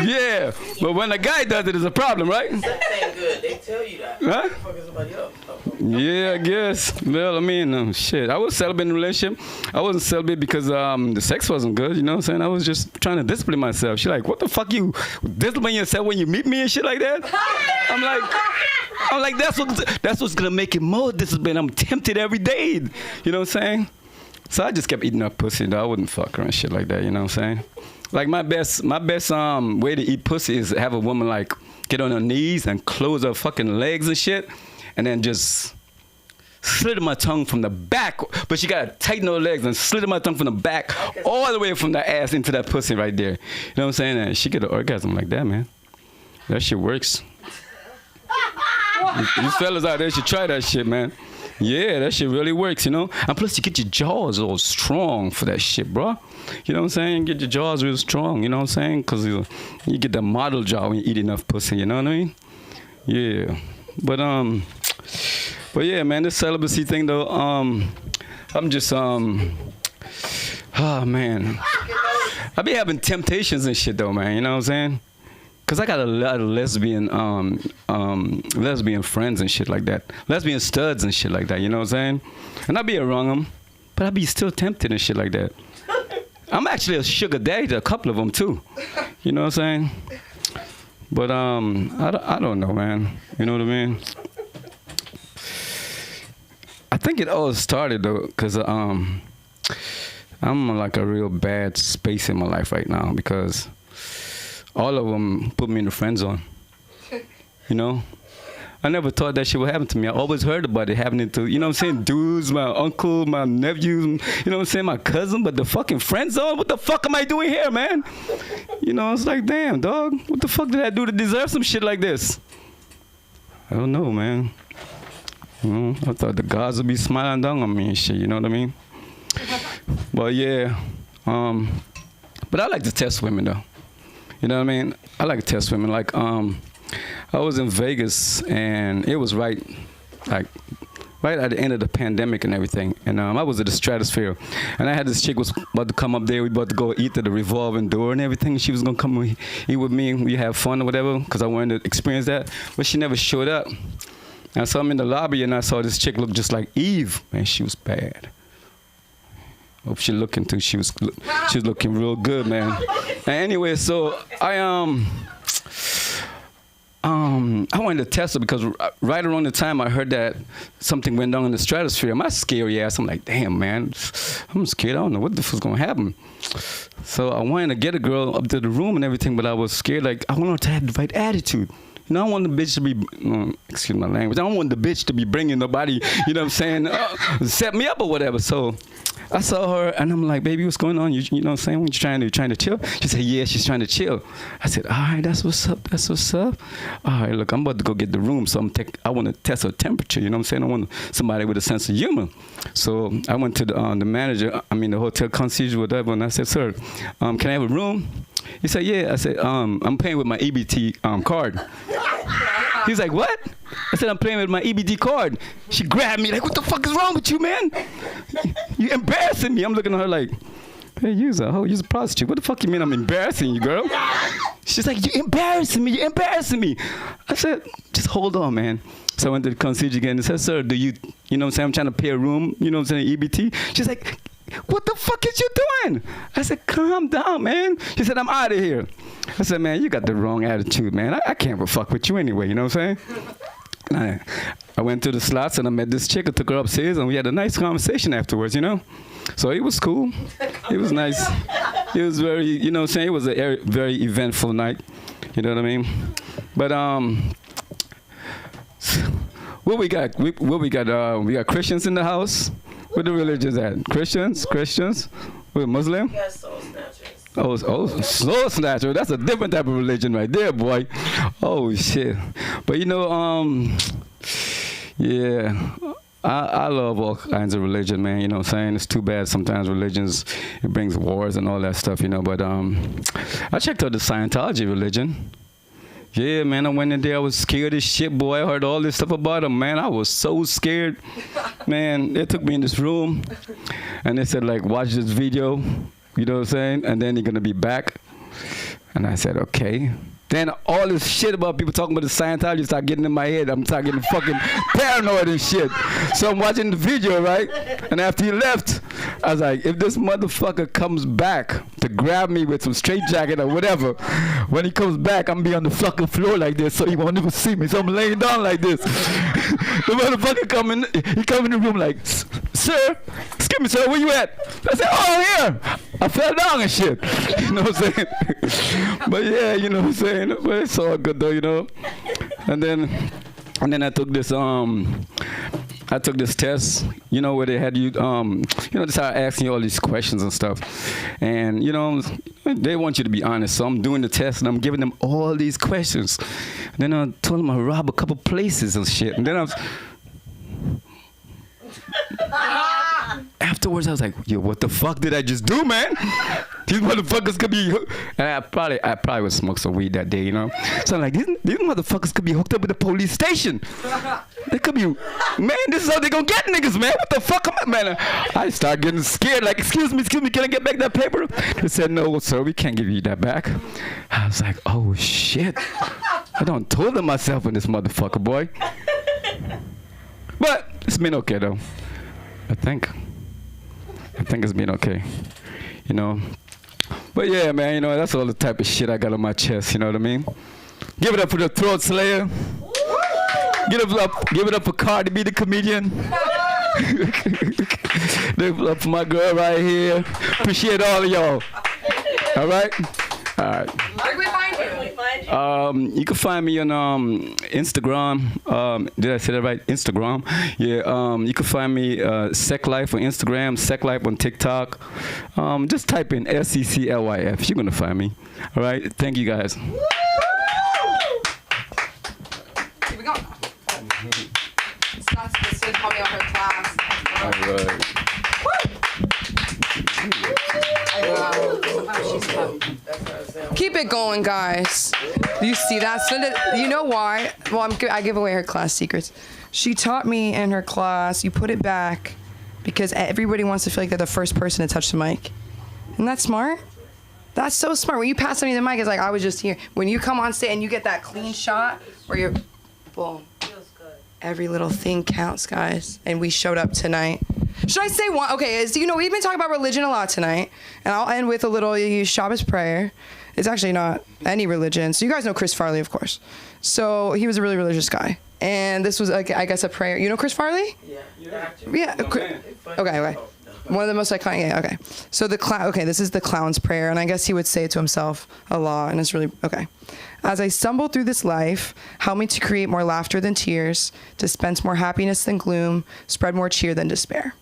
Yeah. But when a guy does it, it's a problem, right? Sex ain't good. They tell you that. Huh? Fucking somebody else. Yeah, I guess. Well, I mean, shit. I was celibate in a relationship. I wasn't celibate because the sex wasn't good, you know what I'm saying? I was just trying to discipline myself. She like, what the fuck you discipline yourself when you meet me and shit like that? I'm like, that's what's gonna make it more disciplined. I'm tempted every day. You know what I'm saying? So I just kept eating up pussy, though. I wouldn't fuck her and shit like that, you know what I'm saying? Like my best way to eat pussy is have a woman like get on her knees and close her fucking legs and shit, and then just slit my tongue from the back. But she gotta tighten her legs and slit my tongue from the back all the way from the ass into that pussy right there. You know what I'm saying? And she get an orgasm like that, man. That shit works. You fellas out there should try that shit, man. Yeah, that shit really works, you know? And plus, you get your jaws all strong for that shit, bro. You know what I'm saying? Get your jaws real strong, you know what I'm saying? Because you get that model jaw when you eat enough pussy, you know what I mean? Yeah. But yeah, man, this celibacy thing, though, I'm just, oh, man. I be having temptations and shit, though, man, you know what I'm saying? Cause I got a lot of lesbian friends and shit like that, lesbian studs and shit like that. You know what I'm saying? And I be around them, but I be still tempted and shit like that. I'm actually a sugar daddy to a couple of them too. You know what I'm saying? But I don't know, man. You know what I mean? I think it all started though, cause I'm like a real bad space in my life right now because all of them put me in the friend zone. You know? I never thought that shit would happen to me. I always heard about it happening to, you know what I'm saying, dudes, my uncle, my nephews, you know what I'm saying, my cousin, but the fucking friend zone? What the fuck am I doing here, man? You know, it's like, damn, dog, what the fuck did I do to deserve some shit like this? I don't know, man. You know, I thought the gods would be smiling down on me and shit, you know what I mean? But yeah, but I like to test women though. You know what I mean? I like to test women. Like, I was in Vegas, and it was right at the end of the pandemic and everything. And I was at the Stratosphere, and I had this chick was about to come up there. We about to go eat at the revolving door and everything. She was gonna come eat with me, and we have fun or whatever, because I wanted to experience that. But she never showed up. And I saw him in the lobby, and I saw this chick look just like Eve, and she was bad. Hope she looking too. She was looking real good, man. And anyway, so I wanted to test her because right around the time I heard that something went down in the Stratosphere, my scary ass, I'm like, damn, man, I'm scared. I don't know what the fuck's gonna happen. So I wanted to get a girl up to the room and everything, but I was scared. Like, I want her to have the right attitude. You know, I don't want the bitch to be, excuse my language, I don't want the bitch to be bringing nobody, you know what I'm saying, set me up or whatever. So I saw her, and I'm like, baby, what's going on? You know what I'm saying? What you trying to chill? She said, yeah, she's trying to chill. I said, all right, that's what's up. All right, look, I'm about to go get the room, so I want to test her temperature, you know what I'm saying? I want somebody with a sense of humor. So I went to the manager, the hotel concierge or whatever, and I said, sir, can I have a room? He said, yeah. I said, I'm paying with my EBT card. He's like, what? I said, I'm playing with my EBT card. She grabbed me like, what the fuck is wrong with you, man? You embarrassing me. I'm looking at her like, hey, you're a prostitute. What the fuck you mean I'm embarrassing you, girl? She's like, you're embarrassing me. I said, just hold on, man. So I went to the concierge again and said, sir, do you know what I'm saying? I'm trying to pay a room, you know what I'm saying, EBT. She's like, what the fuck is you doing? I said, calm down, man. She said, I'm out of here. I said, man, you got the wrong attitude, man. I can't fuck with you anyway, you know what I'm saying? I went to the slots and I met this chick. I took her upstairs and we had a nice conversation afterwards, you know? So it was cool. It was nice. It was very, you know what I'm saying? It was a very eventful night. You know what I mean? But what we got? We got Christians in the house. Where the religions at? Christians? We're Muslim? We got soul snatchers. Oh, soul snatcher. That's a different type of religion right there, boy. Oh shit. But you know, yeah. I love all kinds of religion, man. You know what I'm saying? It's too bad sometimes religions, it brings wars and all that stuff, you know. But I checked out the Scientology religion. Yeah, man, I went in there. I was scared as shit, boy. I heard all this stuff about them, man. I was so scared. Man, they took me in this room, and they said, like, watch this video. You know what I'm saying? And then you're going to be back. And I said, okay. Then all this shit about people talking about the Scientology start getting in my head. I'm starting getting fucking paranoid and shit. So I'm watching the video, right? And after he left, I was like, if this motherfucker comes back to grab me with some straitjacket or whatever, when he comes back, I'm gonna be on the fucking floor like this so he won't even see me. So I'm laying down like this. The motherfucker come in the room like, sir, excuse me, sir, where you at? I said, oh, here. I fell down and shit. You know what I'm saying? But yeah, you know what I'm saying? But it's all good though, you know? And then I took this test, you know, where they had you, they started asking you all these questions and stuff. And, you know, they want you to be honest. So I'm doing the test and I'm giving them all these questions. And then I told them I robbed a couple places and shit. And then I was... Afterwards, I was like, yo, what the fuck did I just do, man? These motherfuckers could be... And I probably would smoke some weed that day, you know? So I'm like, these motherfuckers could be hooked up with the police station. They could be... Man, this is how they gonna get niggas, man. What the fuck, man? I start getting scared, like, excuse me, can I get back that paper? They said, no, sir, we can't give you that back. I was like, oh, shit. I done told them myself in this motherfucker, boy. But it's been okay, though. I think it's been okay, you know. But yeah, man, you know, that's all the type of shit I got on my chest, you know what I mean? Give it up for the Throat Slayer. Give it up for Cardi B, the comedian. Give it up for my girl right here. Appreciate all of y'all. All right? All right. Where can we find you? You can find me on Instagram. Did I say that right? Instagram. Yeah. You can find me Sec Life on Instagram, Sec Life on TikTok. Just type in SECLYF. You're gonna find me. All right. Thank you guys. Keep it going. That's the student called me out her class. All right. Keep it going, guys. Do you see that? You know why? Well, I give away her class secrets. She taught me in her class, you put it back because everybody wants to feel like they're the first person to touch the mic. Isn't that smart? That's so smart. When you pass somebody the mic, it's like, I was just here. When you come on stage and you get that clean shot where you're, boom. Feels good. Every little thing counts, guys. And we showed up tonight. Should I say one? Okay, so, you know, we've been talking about religion a lot tonight, and I'll end with a little Shabbos prayer. It's actually not any religion. So you guys know Chris Farley, of course. So he was a really religious guy. And this was, I guess, a prayer. You know Chris Farley? Yeah. Yeah. Okay. One of the most iconic, yeah, okay. So this is the clown's prayer, and I guess he would say it to himself a lot, and it's really, okay. As I stumble through this life, help me to create more laughter than tears, dispense more happiness than gloom, spread more cheer than despair.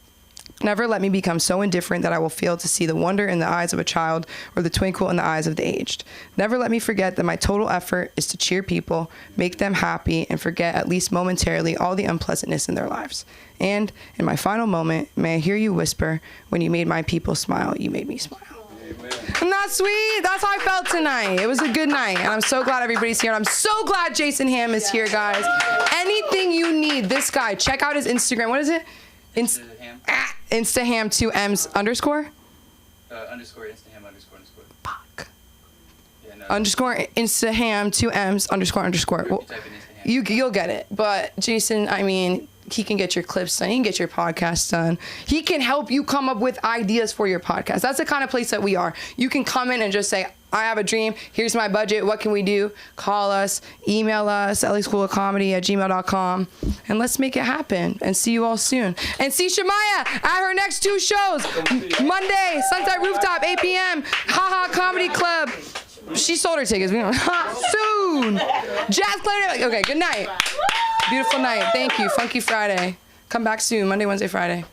Never let me become so indifferent that I will fail to see the wonder in the eyes of a child or the twinkle in the eyes of the aged. Never let me forget that my total effort is to cheer people, make them happy, and forget at least momentarily all the unpleasantness in their lives. And in my final moment, may I hear you whisper, when you made my people smile, you made me smile. Amen. Isn't that sweet? That's how I felt tonight. It was a good night, and I'm so glad everybody's here. I'm so glad Jason Ham is here, guys. Anything you need, this guy, check out his Instagram. What is it? Instaham 2Ms underscore? Underscore Instaham underscore. Fuck. Yeah, no. Underscore Instaham 2Ms underscore. Well, you'll get it. But Jason, I mean, he can get your clips done. He can get your podcast done. He can help you come up with ideas for your podcast. That's the kind of place that we are. You can come in and just say, I have a dream. Here's my budget. What can we do? Call us, email us, LAschoolofcomedy@gmail.com, and let's make it happen. And see you all soon. And see Shamaya at her next 2 shows. Monday, Sunset Rooftop, 8 p.m. Haha Comedy Club. She sold her tickets. We don't. Soon. Jazz Club. Okay, good night. Beautiful night. Thank you. Funky Friday. Come back soon. Monday, Wednesday, Friday.